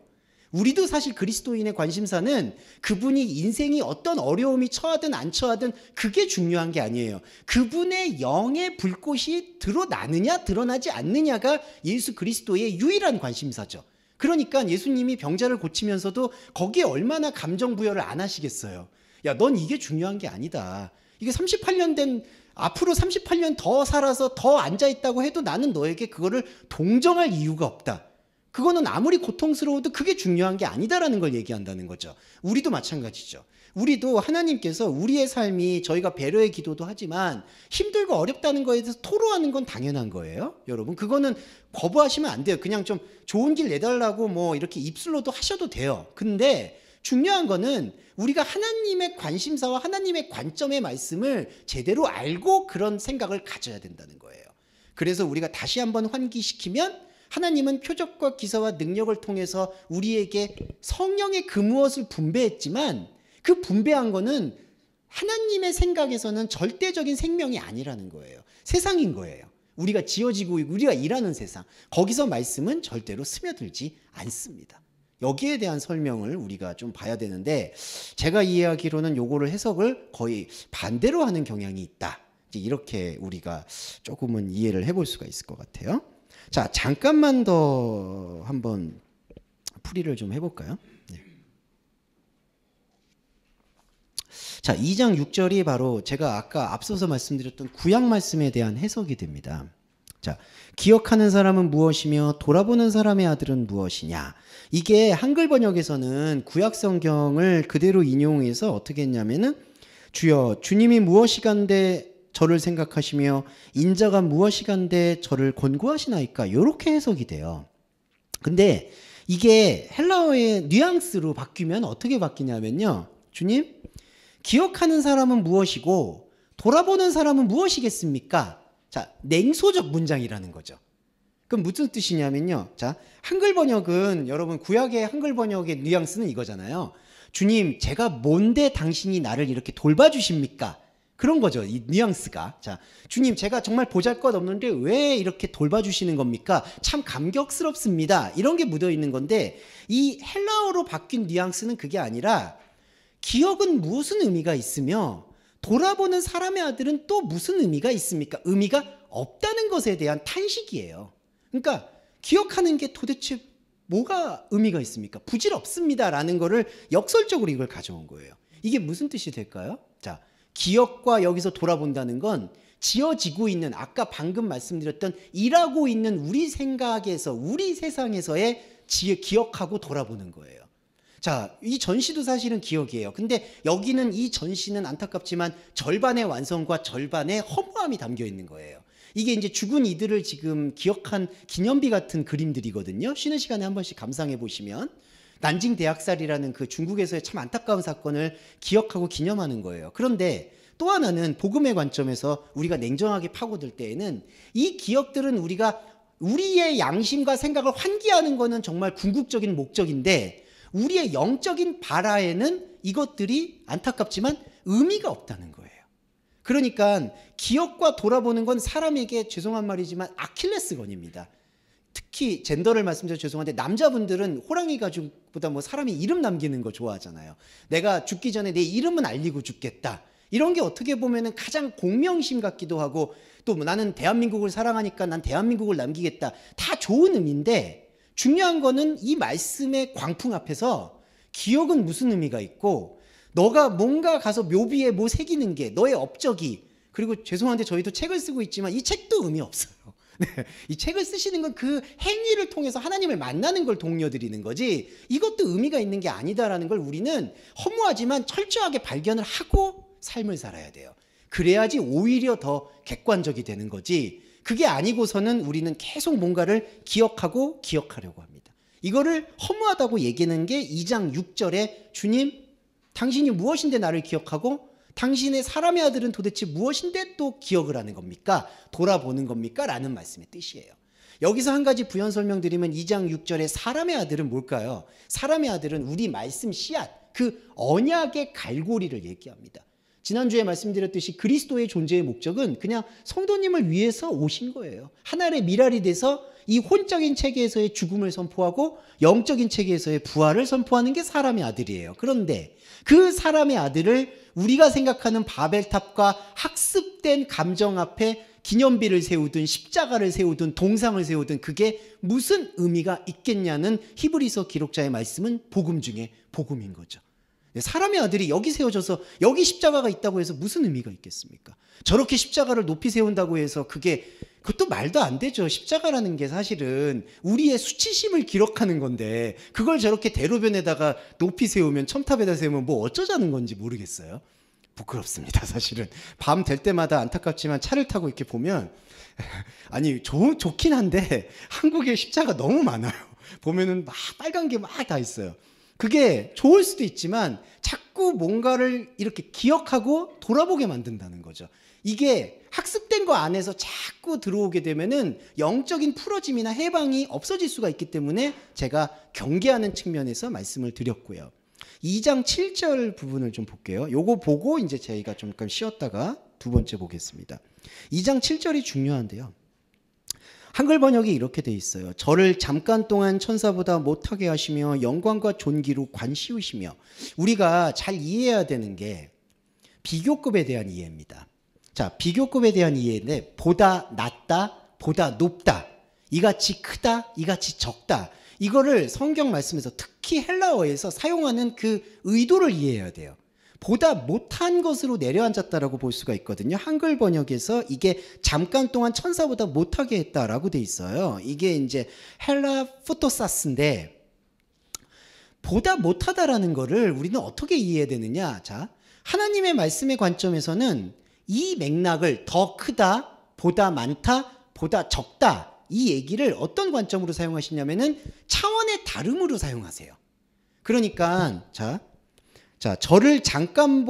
우리도 사실 그리스도인의 관심사는 그분이 인생이 어떤 어려움이 처하든 안 처하든 그게 중요한 게 아니에요. 그분의 영의 불꽃이 드러나느냐 드러나지 않느냐가 예수 그리스도의 유일한 관심사죠. 그러니까 예수님이 병자를 고치면서도 거기에 얼마나 감정 부여를 안 하시겠어요. 야, 넌 이게 중요한 게 아니다. 이게 38년 된, 앞으로 38년 더 살아서 더 앉아있다고 해도 나는 너에게 그거를 동정할 이유가 없다. 그거는 아무리 고통스러워도 그게 중요한 게 아니다라는 걸 얘기한다는 거죠. 우리도 마찬가지죠. 우리도 하나님께서 우리의 삶이, 저희가 배려의 기도도 하지만 힘들고 어렵다는 거에 대해서 토로하는 건 당연한 거예요. 여러분, 그거는 거부하시면 안 돼요. 그냥 좀 좋은 길 내달라고 뭐 이렇게 입술로도 하셔도 돼요. 근데 중요한 거는 우리가 하나님의 관심사와 하나님의 관점의 말씀을 제대로 알고 그런 생각을 가져야 된다는 거예요. 그래서 우리가 다시 한번 환기시키면, 하나님은 표적과 기사와 능력을 통해서 우리에게 성령의 그 무엇을 분배했지만 그 분배한 거는 하나님의 생각에서는 절대적인 생명이 아니라는 거예요. 세상인 거예요. 우리가 지어지고 우리가 일하는 세상. 거기서 말씀은 절대로 스며들지 않습니다. 여기에 대한 설명을 우리가 좀 봐야 되는데, 제가 이해하기로는 요거를 해석을 거의 반대로 하는 경향이 있다. 이렇게 우리가 조금은 이해를 해볼 수가 있을 것 같아요. 자, 잠깐만 더 한번 풀이를 좀 해볼까요? 네. 자, 2장 6절이 바로 제가 아까 앞서서 말씀드렸던 구약 말씀에 대한 해석이 됩니다. 자, 기억하는 사람은 무엇이며 돌아보는 사람의 아들은 무엇이냐. 이게 한글 번역에서는 구약 성경을 그대로 인용해서 어떻게 했냐면은 주여 주님이 무엇이간데 저를 생각하시며 인자가 무엇이간데 저를 권고하시나이까, 이렇게 해석이 돼요. 근데 이게 헬라어의 뉘앙스로 바뀌면 어떻게 바뀌냐면요, 주님 기억하는 사람은 무엇이고 돌아보는 사람은 무엇이겠습니까? 자, 냉소적 문장이라는 거죠. 그럼 무슨 뜻이냐면요, 자, 한글 번역은 여러분 구약의 한글 번역의 뉘앙스는 이거잖아요. 주님 제가 뭔데 당신이 나를 이렇게 돌봐주십니까? 그런 거죠, 이 뉘앙스가. 자, 주님 제가 정말 보잘것없는데 왜 이렇게 돌봐주시는 겁니까? 참 감격스럽습니다. 이런 게 묻어있는 건데, 이 헬라어로 바뀐 뉘앙스는 그게 아니라 기억은 무슨 의미가 있으며 돌아보는 사람의 아들은 또 무슨 의미가 있습니까? 의미가 없다는 것에 대한 탄식이에요. 그러니까 기억하는 게 도대체 뭐가 의미가 있습니까? 부질없습니다라는 거를 역설적으로 이걸 가져온 거예요. 이게 무슨 뜻이 될까요? 자, 기억과 여기서 돌아본다는 건 지어지고 있는, 아까 방금 말씀드렸던 일하고 있는 우리 생각에서, 우리 세상에서의 기억하고 돌아보는 거예요. 자, 이 전시도 사실은 기억이에요. 근데 여기는 이 전시는 안타깝지만 절반의 완성과 절반의 허무함이 담겨 있는 거예요. 이게 이제 죽은 이들을 지금 기억한 기념비 같은 그림들이거든요. 쉬는 시간에 한 번씩 감상해 보시면 난징 대학살이라는 그 중국에서의 참 안타까운 사건을 기억하고 기념하는 거예요. 그런데 또 하나는 복음의 관점에서 우리가 냉정하게 파고들 때에는 이 기억들은 우리가 우리의 양심과 생각을 환기하는 거는 정말 궁극적인 목적인데, 우리의 영적인 발화에는 이것들이 안타깝지만 의미가 없다는 거예요. 그러니까 기억과 돌아보는 건 사람에게, 죄송한 말이지만 아킬레스건입니다. 특히 젠더를 말씀드려 죄송한데 남자분들은 호랑이 가죽보다 뭐 사람이 이름 남기는 거 좋아하잖아요. 내가 죽기 전에 내 이름은 알리고 죽겠다. 이런 게 어떻게 보면은 가장 공명심 같기도 하고, 또 나는 대한민국을 사랑하니까 난 대한민국을 남기겠다. 다 좋은 의미인데, 중요한 거는 이 말씀의 광풍 앞에서 기억은 무슨 의미가 있고, 너가 뭔가 가서 묘비에 뭐 새기는 게 너의 업적이, 그리고 죄송한데 저희도 책을 쓰고 있지만 이 책도 의미 없어요. 네, 이 책을 쓰시는 건 그 행위를 통해서 하나님을 만나는 걸 독려드리는 거지, 이것도 의미가 있는 게 아니다라는 걸 우리는 허무하지만 철저하게 발견을 하고 삶을 살아야 돼요. 그래야지 오히려 더 객관적이 되는 거지, 그게 아니고서는 우리는 계속 뭔가를 기억하고 기억하려고 합니다. 이거를 허무하다고 얘기하는 게 2장 6절에 주님 당신이 무엇인데 나를 기억하고 당신의 사람의 아들은 도대체 무엇인데 또 기억을 하는 겁니까? 돌아보는 겁니까? 라는 말씀의 뜻이에요. 여기서 한 가지 부연 설명드리면 2장 6절에 사람의 아들은 뭘까요? 사람의 아들은 우리 말씀 씨앗, 그 언약의 갈고리를 얘기합니다. 지난주에 말씀드렸듯이 그리스도의 존재의 목적은 그냥 성도님을 위해서 오신 거예요. 하나의 미랄이 돼서 이 혼적인 체계에서의 죽음을 선포하고 영적인 체계에서의 부활을 선포하는 게 사람의 아들이에요. 그런데 그 사람의 아들을 우리가 생각하는 바벨탑과 학습된 감정 앞에 기념비를 세우든 십자가를 세우든 동상을 세우든 그게 무슨 의미가 있겠냐는 히브리서 기록자의 말씀은 복음 중에 복음인 거죠. 사람의 아들이 여기 세워져서 여기 십자가가 있다고 해서 무슨 의미가 있겠습니까? 저렇게 십자가를 높이 세운다고 해서 그것도 말도 안 되죠. 십자가라는 게 사실은 우리의 수치심을 기록하는 건데, 그걸 저렇게 대로변에다가 높이 세우면, 첨탑에다 세우면 뭐 어쩌자는 건지 모르겠어요. 부끄럽습니다. 사실은 밤 될 때마다 안타깝지만 차를 타고 이렇게 보면 아니 좋긴 한데 한국에 십자가 너무 많아요. 보면은 막 빨간 게 막 다 있어요. 그게 좋을 수도 있지만 자꾸 뭔가를 이렇게 기억하고 돌아보게 만든다는 거죠. 이게 학습된 거 안에서 자꾸 들어오게 되면은 영적인 풀어짐이나 해방이 없어질 수가 있기 때문에 제가 경계하는 측면에서 말씀을 드렸고요. 2장 7절 부분을 좀 볼게요. 요거 보고 이제 저희가 좀 쉬었다가 두 번째 보겠습니다. 2장 7절이 중요한데요. 한글 번역이 이렇게 돼 있어요. 저를 잠깐 동안 천사보다 못하게 하시며 영광과 존귀로 관씌우시며. 우리가 잘 이해해야 되는 게 비교급에 대한 이해입니다. 자, 비교급에 대한 이해인데 보다 낫다, 보다 높다, 이같이 크다, 이같이 적다. 이거를 성경 말씀에서 특히 헬라어에서 사용하는 그 의도를 이해해야 돼요. 보다 못한 것으로 내려앉았다라고 볼 수가 있거든요. 한글 번역에서 이게 잠깐 동안 천사보다 못하게 했다라고 돼 있어요. 이게 이제 헬라 푸토사스인데, 보다 못하다라는 거를 우리는 어떻게 이해해야 되느냐? 자, 하나님의 말씀의 관점에서는 이 맥락을 더 크다, 보다 많다, 보다 적다, 이 얘기를 어떤 관점으로 사용하시냐면은 차원의 다름으로 사용하세요. 그러니까 자, 저를 잠깐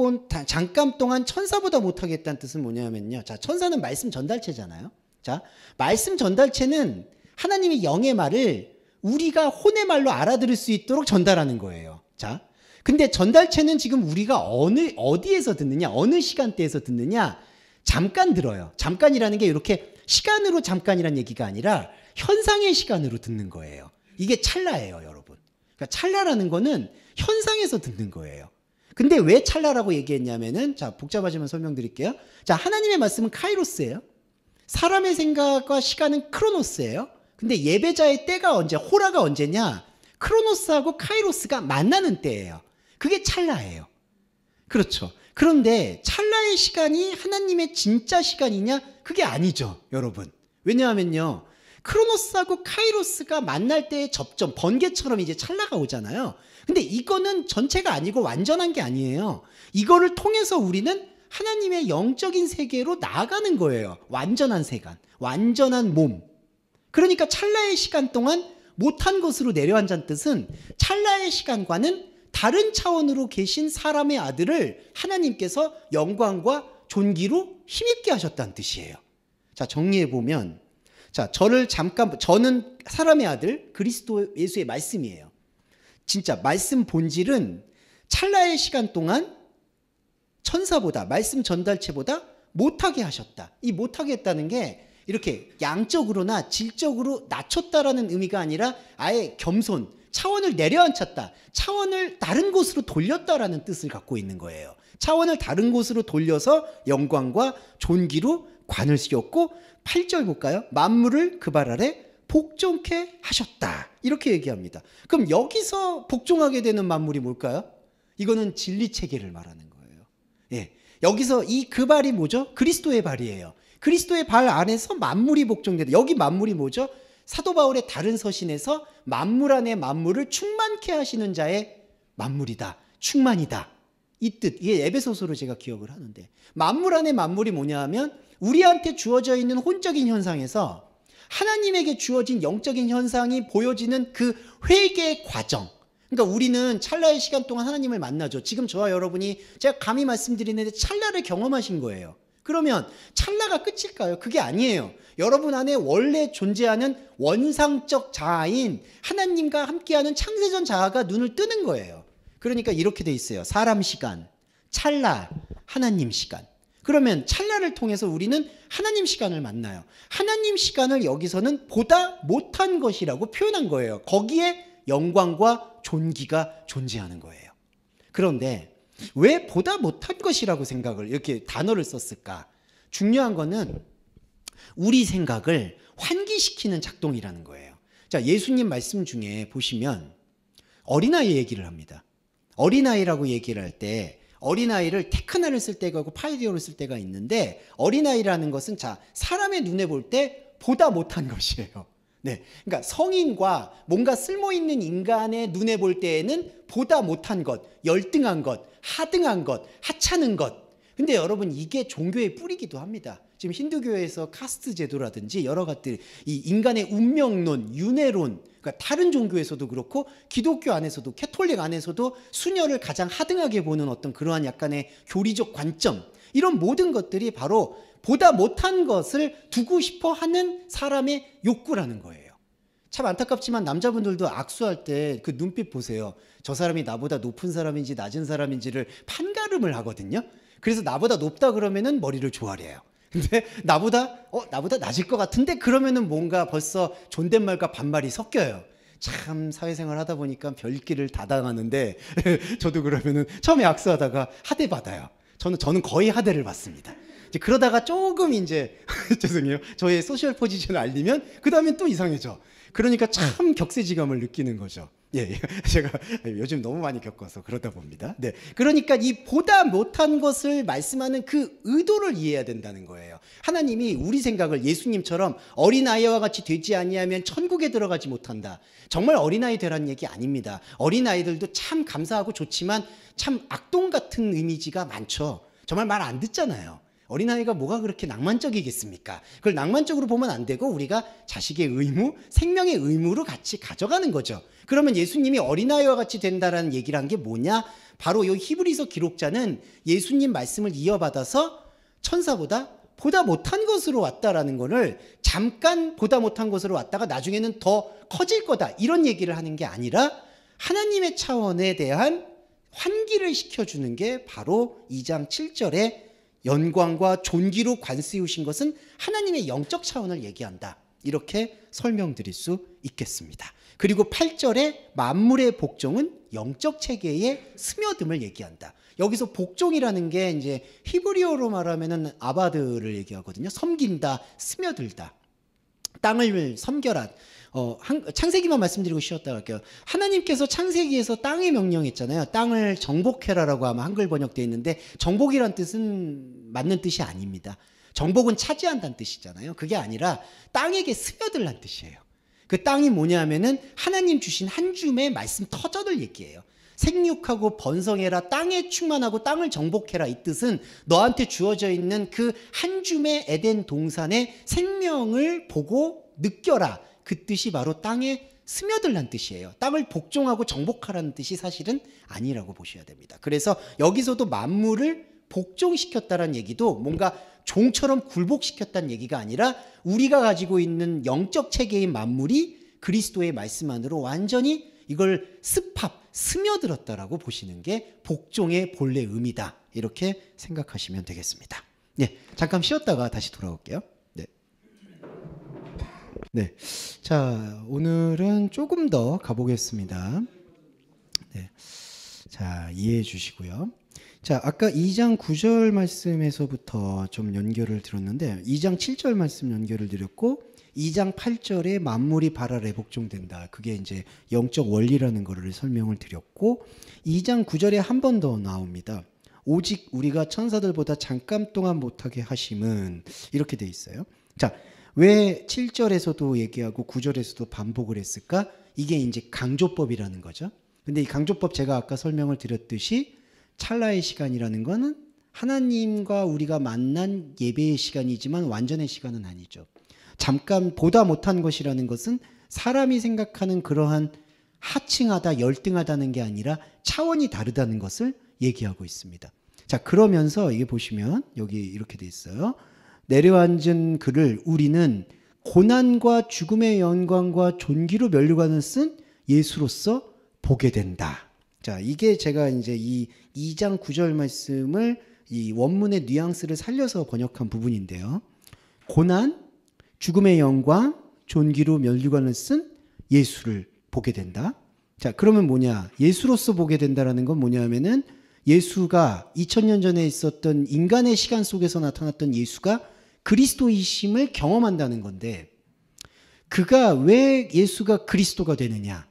동안 천사보다 못하게 했다는 뜻은 뭐냐면요. 자, 천사는 말씀 전달체잖아요. 자, 말씀 전달체는 하나님의 영의 말을 우리가 혼의 말로 알아들을 수 있도록 전달하는 거예요. 자, 근데 전달체는 지금 우리가 어디에서 듣느냐, 어느 시간대에서 듣느냐, 잠깐 들어요. 잠깐이라는 게 이렇게 시간으로 잠깐이란 얘기가 아니라 현상의 시간으로 듣는 거예요. 이게 찰나예요, 여러분. 그러니까 찰나라는 거는 현상에서 듣는 거예요. 근데 왜 찰나라고 얘기했냐면은, 자, 복잡하지만 설명드릴게요. 자, 하나님의 말씀은 카이로스예요. 사람의 생각과 시간은 크로노스예요. 근데 예배자의 때가 언제, 호라가 언제냐? 크로노스하고 카이로스가 만나는 때예요. 그게 찰나예요. 그렇죠. 그런데 찰나의 시간이 하나님의 진짜 시간이냐? 그게 아니죠, 여러분. 왜냐하면요, 크로노스하고 카이로스가 만날 때의 접점, 번개처럼 이제 찰나가 오잖아요. 근데 이거는 전체가 아니고 완전한 게 아니에요. 이거를 통해서 우리는 하나님의 영적인 세계로 나아가는 거예요. 완전한 세간, 완전한 몸. 그러니까 찰나의 시간 동안 못한 것으로 내려앉은 뜻은 찰나의 시간과는 다른 차원으로 계신 사람의 아들을 하나님께서 영광과 존귀로 힘입게 하셨다는 뜻이에요. 자, 정리해보면, 자, 저는 사람의 아들, 그리스도 예수의 말씀이에요. 진짜 말씀 본질은 찰나의 시간 동안 천사보다, 말씀 전달체보다 못하게 하셨다. 이 못하게 했다는 게 이렇게 양적으로나 질적으로 낮췄다라는 의미가 아니라 아예 겸손, 차원을 내려앉혔다, 차원을 다른 곳으로 돌렸다라는 뜻을 갖고 있는 거예요. 차원을 다른 곳으로 돌려서 영광과 존귀로 관을 씌웠고, 8절 볼까요? 만물을 그 발 아래 복종케 하셨다, 이렇게 얘기합니다. 그럼 여기서 복종하게 되는 만물이 뭘까요? 이거는 진리체계를 말하는 거예요. 예, 여기서 이 그 발이 뭐죠? 그리스도의 발이에요. 그리스도의 발 안에서 만물이 복종된다. 여기 만물이 뭐죠? 사도 바울의 다른 서신에서 만물 안에 만물을 충만케 하시는 자의 만물이다, 충만이다, 이 뜻. 이게 에베소서로 제가 기억을 하는데, 만물 안에 만물이 뭐냐 하면 우리한테 주어져 있는 혼적인 현상에서 하나님에게 주어진 영적인 현상이 보여지는 그 회개의 과정. 그러니까 우리는 찰나의 시간 동안 하나님을 만나죠. 지금 저와 여러분이 제가 감히 말씀드리는데 찰나를 경험하신 거예요. 그러면 찰나가 끝일까요? 그게 아니에요. 여러분 안에 원래 존재하는 원상적 자아인 하나님과 함께하는 창세전 자아가 눈을 뜨는 거예요. 그러니까 이렇게 돼 있어요. 사람 시간, 찰나, 하나님 시간. 그러면 찰나를 통해서 우리는 하나님 시간을 만나요. 하나님 시간을 여기서는 보다 못한 것이라고 표현한 거예요. 거기에 영광과 존귀가 존재하는 거예요. 그런데 왜 보다 못한 것이라고 생각을 이렇게 단어를 썼을까? 중요한 거는 우리 생각을 환기시키는 작동이라는 거예요. 자, 예수님 말씀 중에 보시면 어린아이 얘기를 합니다. 어린아이라고 얘기를 할 때 어린아이를 테크나를 쓸 때가 있고 파이디어를 쓸 때가 있는데, 어린아이라는 것은 자, 사람의 눈에 볼 때 보다 못한 것이에요. 네, 그러니까 성인과 뭔가 쓸모있는 인간의 눈에 볼 때에는 보다 못한 것, 열등한 것, 하등한 것, 하찮은 것. 근데 여러분, 이게 종교의 뿌리기도 합니다. 지금 힌두교에서 카스트 제도라든지 여러 가지 이 인간의 운명론, 윤회론, 그러니까 다른 종교에서도 그렇고 기독교 안에서도, 캐톨릭 안에서도 수녀를 가장 하등하게 보는 어떤 그러한 약간의 교리적 관점, 이런 모든 것들이 바로 보다 못한 것을 두고 싶어 하는 사람의 욕구라는 거예요. 참 안타깝지만 남자분들도 악수할 때 그 눈빛 보세요. 저 사람이 나보다 높은 사람인지 낮은 사람인지를 판가름을 하거든요. 그래서 나보다 높다 그러면은 머리를 조아려요. 근데 나보다 낮을 것 같은데 그러면은 뭔가 벌써 존댓말과 반말이 섞여요. 참 사회생활 하다 보니까 별길을 다 당하는데 저도 그러면은 처음에 악수하다가 하대 받아요. 저는 거의 하대를 받습니다. 이제 그러다가 조금 이제 죄송해요. 저의 소셜 포지션을 알리면 그 다음엔 또 이상해져. 그러니까 참 격세지감을 느끼는 거죠. 예, 제가 요즘 너무 많이 겪어서 그러다 봅니다. 네, 그러니까 이 보다 못한 것을 말씀하는 그 의도를 이해해야 된다는 거예요. 하나님이 우리 생각을 예수님처럼 어린아이와 같이 되지 아니하면 천국에 들어가지 못한다. 정말 어린아이 되라는 얘기 아닙니다. 어린아이들도 참 감사하고 좋지만 참 악동 같은 이미지가 많죠. 정말 말 안 듣잖아요. 어린아이가 뭐가 그렇게 낭만적이겠습니까? 그걸 낭만적으로 보면 안 되고 우리가 자식의 의무, 생명의 의무로 같이 가져가는 거죠. 그러면 예수님이 어린아이와 같이 된다라는 얘기를 한 게 뭐냐? 바로 이 히브리서 기록자는 예수님 말씀을 이어받아서 천사보다 보다 못한 것으로 왔다라는 거를 잠깐 보다 못한 것으로 왔다가 나중에는 더 커질 거다 이런 얘기를 하는 게 아니라 하나님의 차원에 대한 환기를 시켜주는 게 바로 2장 7절에 영광과 존귀로 관세우신 것은 하나님의 영적 차원을 얘기한다. 이렇게 설명드릴 수 있겠습니다. 그리고 8절에 만물의 복종은 영적 체계의 스며듦을 얘기한다. 여기서 복종이라는 게 이제 히브리어로 말하면은 아바드를 얘기하거든요. 섬긴다, 스며들다. 땅을 섬겨라. 창세기만 말씀드리고 쉬었다 할게요. 하나님께서 창세기에서 땅에 명령했잖아요. 땅을 정복해라라고 아마 한글 번역되어 있는데 정복이란 뜻은 맞는 뜻이 아닙니다. 정복은 차지한다는 뜻이잖아요. 그게 아니라 땅에게 스며들란 뜻이에요. 그 땅이 뭐냐면은 하나님 주신 한 줌의 말씀 터전을 얘기해요. 생육하고 번성해라, 땅에 충만하고 땅을 정복해라. 이 뜻은 너한테 주어져 있는 그 한 줌의 에덴 동산의 생명을 보고 느껴라. 그 뜻이 바로 땅에 스며들란 뜻이에요. 땅을 복종하고 정복하라는 뜻이 사실은 아니라고 보셔야 됩니다. 그래서 여기서도 만물을 복종시켰다는 얘기도 뭔가 종처럼 굴복시켰다는 얘기가 아니라 우리가 가지고 있는 영적 체계인 만물이 그리스도의 말씀 안으로 완전히 이걸 스며들었다라고 보시는 게 복종의 본래 의미다. 이렇게 생각하시면 되겠습니다. 네, 잠깐 쉬었다가 다시 돌아올게요. 네. 자, 오늘은 조금 더 가보겠습니다. 네. 자, 이해해 주시고요. 자, 아까 2장 9절 말씀에서부터 좀 연결을 들었는데 2장 7절 말씀 연결을 드렸고 2장 8절에 만물이 발 아래 복종된다. 그게 이제 영적 원리라는 거를 설명을 드렸고 2장 9절에 한 번 더 나옵니다. 오직 우리가 천사들보다 잠깐 동안 못하게 하심은 이렇게 돼 있어요. 자, 왜 7절에서도 얘기하고 9절에서도 반복을 했을까? 이게 이제 강조법이라는 거죠. 근데 이 강조법 제가 아까 설명을 드렸듯이 찰나의 시간이라는 거는 하나님과 우리가 만난 예배의 시간이지만 완전의 시간은 아니죠. 잠깐 보다 못한 것이라는 것은 사람이 생각하는 그러한 하층하다, 열등하다는 게 아니라 차원이 다르다는 것을 얘기하고 있습니다. 자, 그러면서 이게 보시면 여기 이렇게 돼 있어요. 내려앉은 그를 우리는 고난과 죽음의 영광과 존귀로 면류관을 쓴 예수로서 보게 된다. 자, 이게 제가 이제 이 2장 9절 말씀을 이 원문의 뉘앙스를 살려서 번역한 부분인데요. 고난, 죽음의 영광, 존귀로 면류관을 쓴 예수를 보게 된다. 자, 그러면 뭐냐? 예수로서 보게 된다라는 건 뭐냐면은 예수가 2000년 전에 있었던 인간의 시간 속에서 나타났던 예수가 그리스도이심을 경험한다는 건데 그가 왜 예수가 그리스도가 되느냐?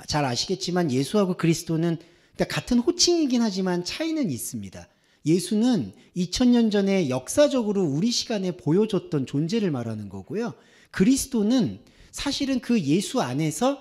잘 아시겠지만 예수하고 그리스도는 같은 호칭이긴 하지만 차이는 있습니다. 예수는 2000년 전에 역사적으로 우리 시간에 보여줬던 존재를 말하는 거고요. 그리스도는 사실은 그 예수 안에서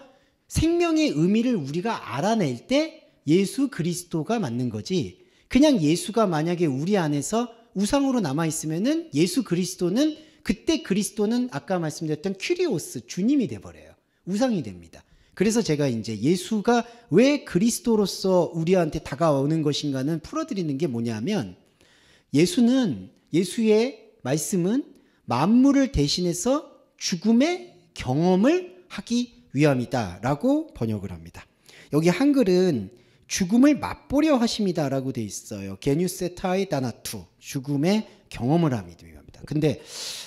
생명의 의미를 우리가 알아낼 때 예수 그리스도가 맞는 거지. 그냥 예수가 만약에 우리 안에서 우상으로 남아있으면은 예수 그리스도는 그때 그리스도는 아까 말씀드렸던 큐리오스, 주님이 돼버려요. 우상이 됩니다. 그래서 제가 이제 예수가 왜 그리스도로서 우리한테 다가오는 것인가는 풀어드리는 게 뭐냐면 예수의 말씀은 만물을 대신해서 죽음의 경험을 하기 위함이다라고 번역을 합니다. 여기 한글은 죽음을 맛보려 하심이다라고 돼 있어요. 게뉴세타이 다나투, 죽음의 경험을 함이 위함이다. 근데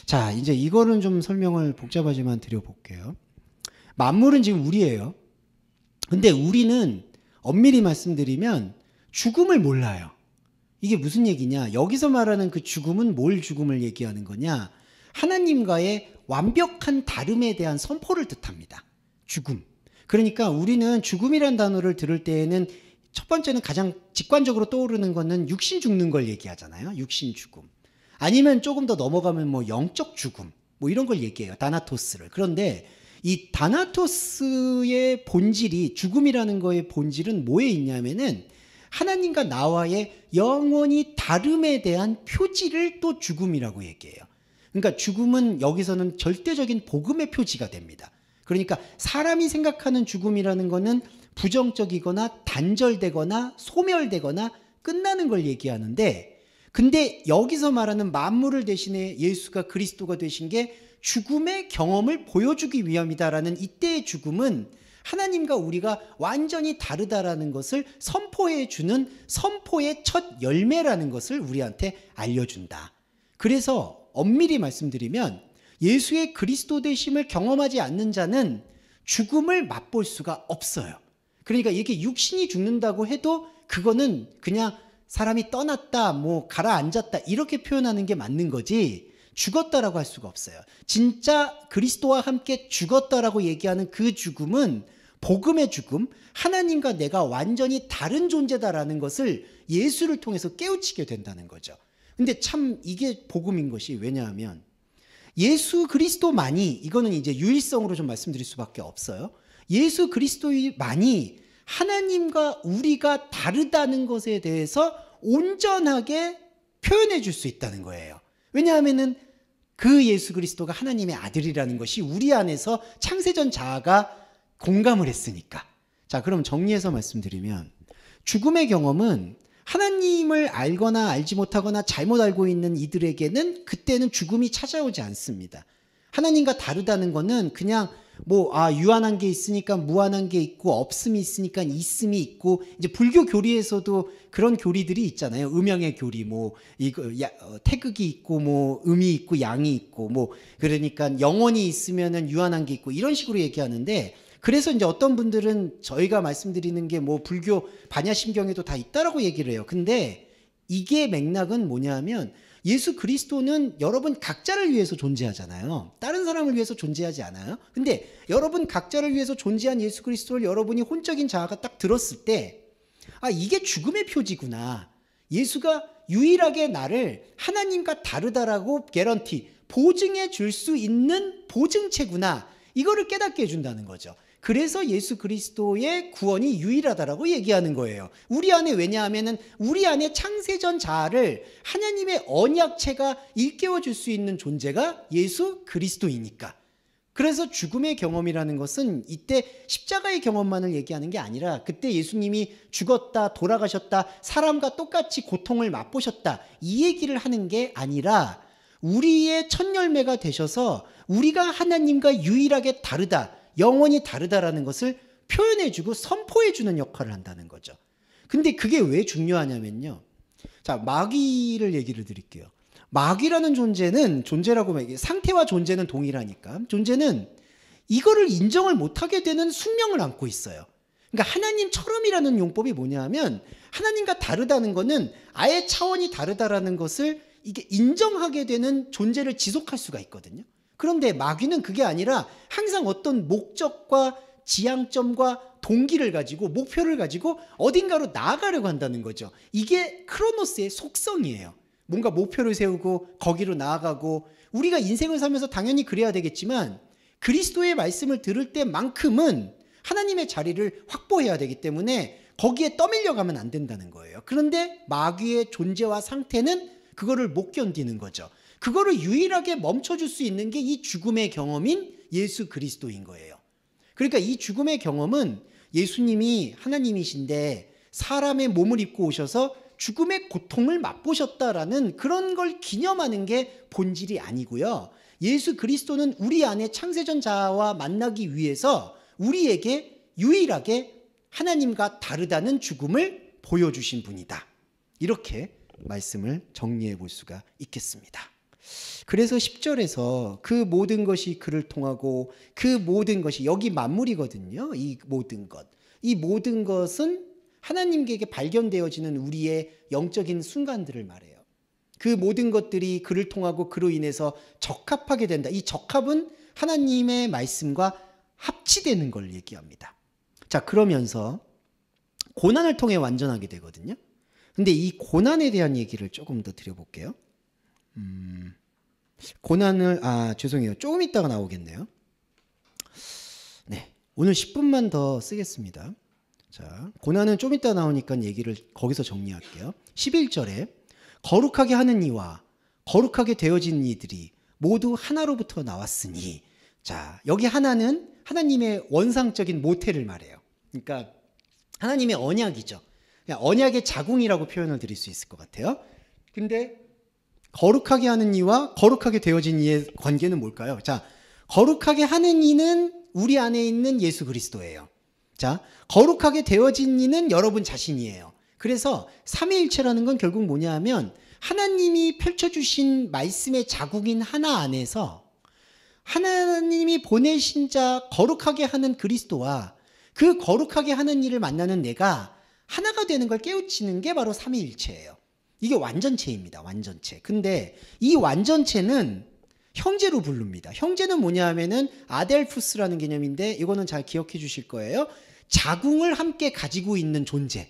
자, 이제 이거는 좀 설명을 복잡하지만 드려볼게요. 만물은 지금 우리예요. 근데 우리는 엄밀히 말씀드리면 죽음을 몰라요. 이게 무슨 얘기냐? 여기서 말하는 그 죽음은 뭘 죽음을 얘기하는 거냐? 하나님과의 완벽한 다름에 대한 선포를 뜻합니다. 죽음. 그러니까 우리는 죽음이란 단어를 들을 때에는 첫 번째는 가장 직관적으로 떠오르는 거는 육신 죽는 걸 얘기하잖아요. 육신 죽음. 아니면 조금 더 넘어가면 뭐 영적 죽음, 뭐 이런 걸 얘기해요. 다나토스를. 그런데 이 다나토스의 본질이, 죽음이라는 거의 본질은 뭐에 있냐면은 하나님과 나와의 영원히 다름에 대한 표지를 또 죽음이라고 얘기해요. 그러니까 죽음은 여기서는 절대적인 복음의 표지가 됩니다. 그러니까 사람이 생각하는 죽음이라는 거는 부정적이거나 단절되거나 소멸되거나 끝나는 걸 얘기하는데, 근데 여기서 말하는 만물을 대신해 예수가 그리스도가 되신 게 죽음의 경험을 보여주기 위함이다라는 이때의 죽음은 하나님과 우리가 완전히 다르다라는 것을 선포해 주는 선포의 첫 열매라는 것을 우리한테 알려준다. 그래서 엄밀히 말씀드리면 예수의 그리스도 되심을 경험하지 않는 자는 죽음을 맛볼 수가 없어요. 그러니까 이게 육신이 죽는다고 해도 그거는 그냥 사람이 떠났다, 뭐 가라앉았다 이렇게 표현하는 게 맞는 거지 죽었다라고 할 수가 없어요. 진짜 그리스도와 함께 죽었다라고 얘기하는 그 죽음은 복음의 죽음, 하나님과 내가 완전히 다른 존재다라는 것을 예수를 통해서 깨우치게 된다는 거죠. 근데 참 이게 복음인 것이, 왜냐하면 예수 그리스도만이, 이거는 이제 유일성으로 좀 말씀드릴 수밖에 없어요. 예수 그리스도만이 하나님과 우리가 다르다는 것에 대해서 온전하게 표현해 줄 수 있다는 거예요. 왜냐하면은 그 예수 그리스도가 하나님의 아들이라는 것이 우리 안에서 창세전 자아가 공감을 했으니까. 자, 그럼 정리해서 말씀드리면 죽음의 경험은 하나님을 알거나 알지 못하거나 잘못 알고 있는 이들에게는 그때는 죽음이 찾아오지 않습니다. 하나님과 다르다는 거는 그냥 유한한 게 있으니까 무한한 게 있고, 없음이 있으니까 있음이 있고, 이제 불교 교리에서도 그런 교리들이 있잖아요. 음양의 교리, 태극이 있고, 음이 있고, 양이 있고, 그러니까 영원히 있으면은 유한한 게 있고, 이런 식으로 얘기하는데, 그래서 이제 어떤 분들은 저희가 말씀드리는 게 불교 반야심경에도 다 있다라고 얘기를 해요. 근데 이게 맥락은 뭐냐면 예수 그리스도는 여러분 각자를 위해서 존재하잖아요. 다른 사람을 위해서 존재하지 않아요. 근데 여러분 각자를 위해서 존재한 예수 그리스도를 여러분이 혼적인 자아가 딱 들었을 때, 이게 죽음의 표지구나. 예수가 유일하게 나를 하나님과 다르다라고 개런티, 보증해 줄 수 있는 보증체구나. 이거를 깨닫게 해준다는 거죠. 그래서 예수 그리스도의 구원이 유일하다라고 얘기하는 거예요. 우리 안에, 왜냐하면은 우리 안에 창세전 자아를 하나님의 언약체가 일깨워 줄 수 있는 존재가 예수 그리스도이니까. 그래서 죽음의 경험이라는 것은 이때 십자가의 경험만을 얘기하는 게 아니라, 그때 예수님이 죽었다, 돌아가셨다, 사람과 똑같이 고통을 맛보셨다, 이 얘기를 하는 게 아니라 우리의 첫 열매가 되셔서 우리가 하나님과 유일하게 다르다, 영원히 다르다라는 것을 표현해주고 선포해주는 역할을 한다는 거죠. 근데 그게 왜 중요하냐면요. 자, 마귀를 얘기를 드릴게요. 마귀라는 존재라고 얘기해요. 상태와 존재는 동일하니까. 존재는 이거를 인정을 못하게 되는 숙명을 안고 있어요. 그러니까 하나님처럼이라는 용법이 뭐냐면, 하나님과 다르다는 거는 아예 차원이 다르다라는 것을 이게 인정하게 되는 존재를 지속할 수가 있거든요. 그런데 마귀는 그게 아니라 항상 어떤 목적과 지향점과 동기를 가지고, 목표를 가지고 어딘가로 나아가려고 한다는 거죠. 이게 크로노스의 속성이에요. 뭔가 목표를 세우고 거기로 나아가고, 우리가 인생을 살면서 당연히 그래야 되겠지만 그리스도의 말씀을 들을 때만큼은 하나님의 자리를 확보해야 되기 때문에 거기에 떠밀려 가면 안 된다는 거예요. 그런데 마귀의 존재와 상태는 그거를 못 견디는 거죠. 그거를 유일하게 멈춰줄 수 있는 게 이 죽음의 경험인 예수 그리스도인 거예요. 그러니까 이 죽음의 경험은 예수님이 하나님이신데 사람의 몸을 입고 오셔서 죽음의 고통을 맛보셨다라는 그런 걸 기념하는 게 본질이 아니고요. 예수 그리스도는 우리 안에 창세전 자아와 만나기 위해서 우리에게 유일하게 하나님과 다르다는 죽음을 보여주신 분이다. 이렇게 말씀을 정리해 볼 수가 있겠습니다. 그래서 10절에서 그 모든 것이 그를 통하고 그 모든 것이, 여기 만물이거든요. 이 모든 것. 이 모든 것은 하나님께 발견되어지는 우리의 영적인 순간들을 말해요. 그 모든 것들이 그를 통하고 그로 인해서 적합하게 된다. 이 적합은 하나님의 말씀과 합치되는 걸 얘기합니다. 자, 그러면서 고난을 통해 완전하게 되거든요. 근데 이 고난에 대한 얘기를 조금 더 드려볼게요. 고난을, 죄송해요. 조금 있다가 나오겠네요. 네. 오늘 10분만 더 쓰겠습니다. 자, 고난은 좀 이따 나오니까 얘기를 거기서 정리할게요. 11절에 거룩하게 하는 이와 거룩하게 되어진 이들이 모두 하나로부터 나왔으니, 자, 여기 하나는 하나님의 원상적인 모태를 말해요. 그러니까 하나님의 언약이죠. 그냥 언약의 자궁이라고 표현을 드릴 수 있을 것 같아요. 근데 거룩하게 하는 이와 거룩하게 되어진 이의 관계는 뭘까요? 자, 거룩하게 하는 이는 우리 안에 있는 예수 그리스도예요. 자, 거룩하게 되어진 이는 여러분 자신이에요. 그래서 삼위일체라는 건 결국 뭐냐 하면 하나님이 펼쳐주신 말씀의 자국인 하나 안에서 하나님이 보내신 자 거룩하게 하는 그리스도와 그 거룩하게 하는 일을 만나는 내가 하나가 되는 걸 깨우치는 게 바로 삼위일체예요. 이게 완전체입니다. 완전체. 근데 이 완전체는 형제로 부릅니다. 형제는 뭐냐 하면은 아델푸스라는 개념인데 이거는 잘 기억해 주실 거예요. 자궁을 함께 가지고 있는 존재.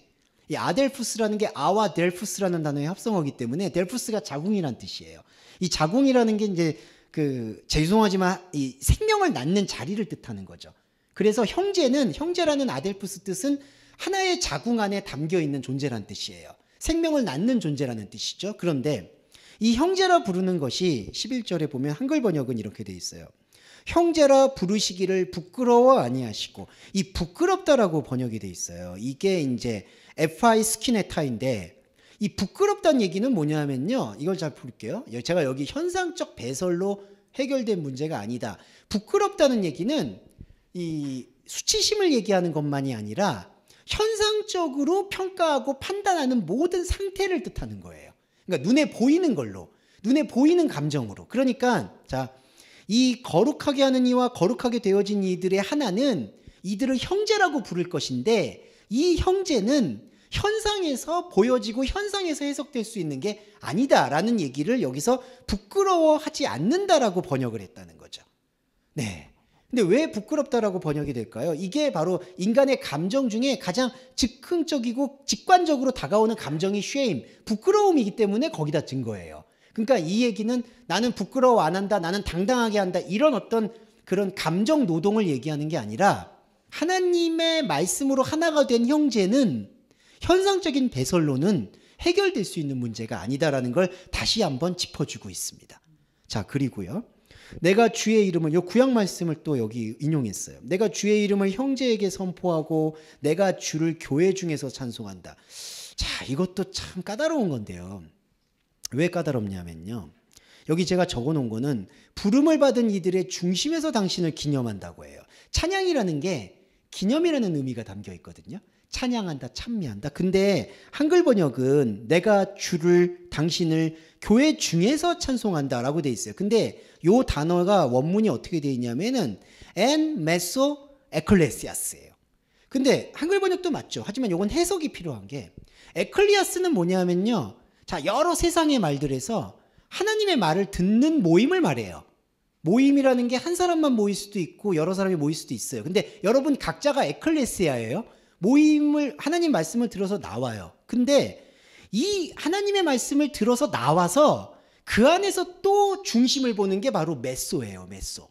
이 아델푸스라는 게 아와 델푸스라는 단어의 합성어이기 때문에 델푸스가 자궁이란 뜻이에요. 이 자궁이라는 게 이제 죄송하지만 이 생명을 낳는 자리를 뜻하는 거죠. 그래서 형제라는 아델푸스 뜻은 하나의 자궁 안에 담겨 있는 존재란 뜻이에요. 생명을 낳는 존재라는 뜻이죠. 그런데 이 형제라 부르는 것이 11절에 보면 한글 번역은 이렇게 돼 있어요. 형제라 부르시기를 부끄러워 아니하시고, 이 부끄럽다라고 번역이 돼 있어요. 이게 이제 에파이 스키네타인데, 이 부끄럽다는 얘기는 뭐냐면요. 이걸 잘 볼게요. 제가 여기 현상적 배설로 해결된 문제가 아니다. 부끄럽다는 얘기는 이 수치심을 얘기하는 것만이 아니라 현상적으로 평가하고 판단하는 모든 상태를 뜻하는 거예요. 그러니까 눈에 보이는 걸로, 눈에 보이는 감정으로. 그러니까 자, 이 거룩하게 하는 이와 거룩하게 되어진 이들의 하나는 이들을 형제라고 부를 것인데, 이 형제는 현상에서 보여지고 현상에서 해석될 수 있는 게 아니다라는 얘기를 여기서 부끄러워하지 않는다라고 번역을 했다는 거죠. 네. 근데 왜 부끄럽다라고 번역이 될까요? 이게 바로 인간의 감정 중에 가장 즉흥적이고 직관적으로 다가오는 감정이 쉐임, 부끄러움이기 때문에 거기다 든 거예요. 그러니까 이 얘기는 나는 부끄러워 안 한다, 나는 당당하게 한다, 이런 어떤 그런 감정 노동을 얘기하는 게 아니라 하나님의 말씀으로 하나가 된 형제는 현상적인 배설로는 해결될 수 있는 문제가 아니다라는 걸 다시 한번 짚어주고 있습니다. 자, 그리고요. 내가 주의 이름을, 요 구약 말씀을 또 여기 인용했어요. 내가 주의 이름을 형제에게 선포하고 내가 주를 교회 중에서 찬송한다. 자, 이것도 참 까다로운 건데요. 왜 까다롭냐면요. 여기 제가 적어 놓은 거는 부름을 받은 이들의 중심에서 당신을 기념한다고 해요. 찬양이라는 게 기념이라는 의미가 담겨 있거든요. 찬양한다, 찬미한다. 근데 한글 번역은 내가 당신을 교회 중에서 찬송한다라고 돼 있어요. 근데 요 단어가 원문이 어떻게 돼 있냐면은 en meso ecclesias예요. 근데 한글 번역도 맞죠. 하지만 요건 해석이 필요한 게, 에클리아스는 뭐냐면요. 자, 여러 세상의 말들에서 하나님의 말을 듣는 모임을 말해요. 모임이라는 게 한 사람만 모일 수도 있고 여러 사람이 모일 수도 있어요. 근데 여러분 각자가 에클레시아예요. 모임을, 하나님 말씀을 들어서 나와요. 근데 이 하나님의 말씀을 들어서 나와서 그 안에서 또 중심을 보는 게 바로 메소예요. 메소.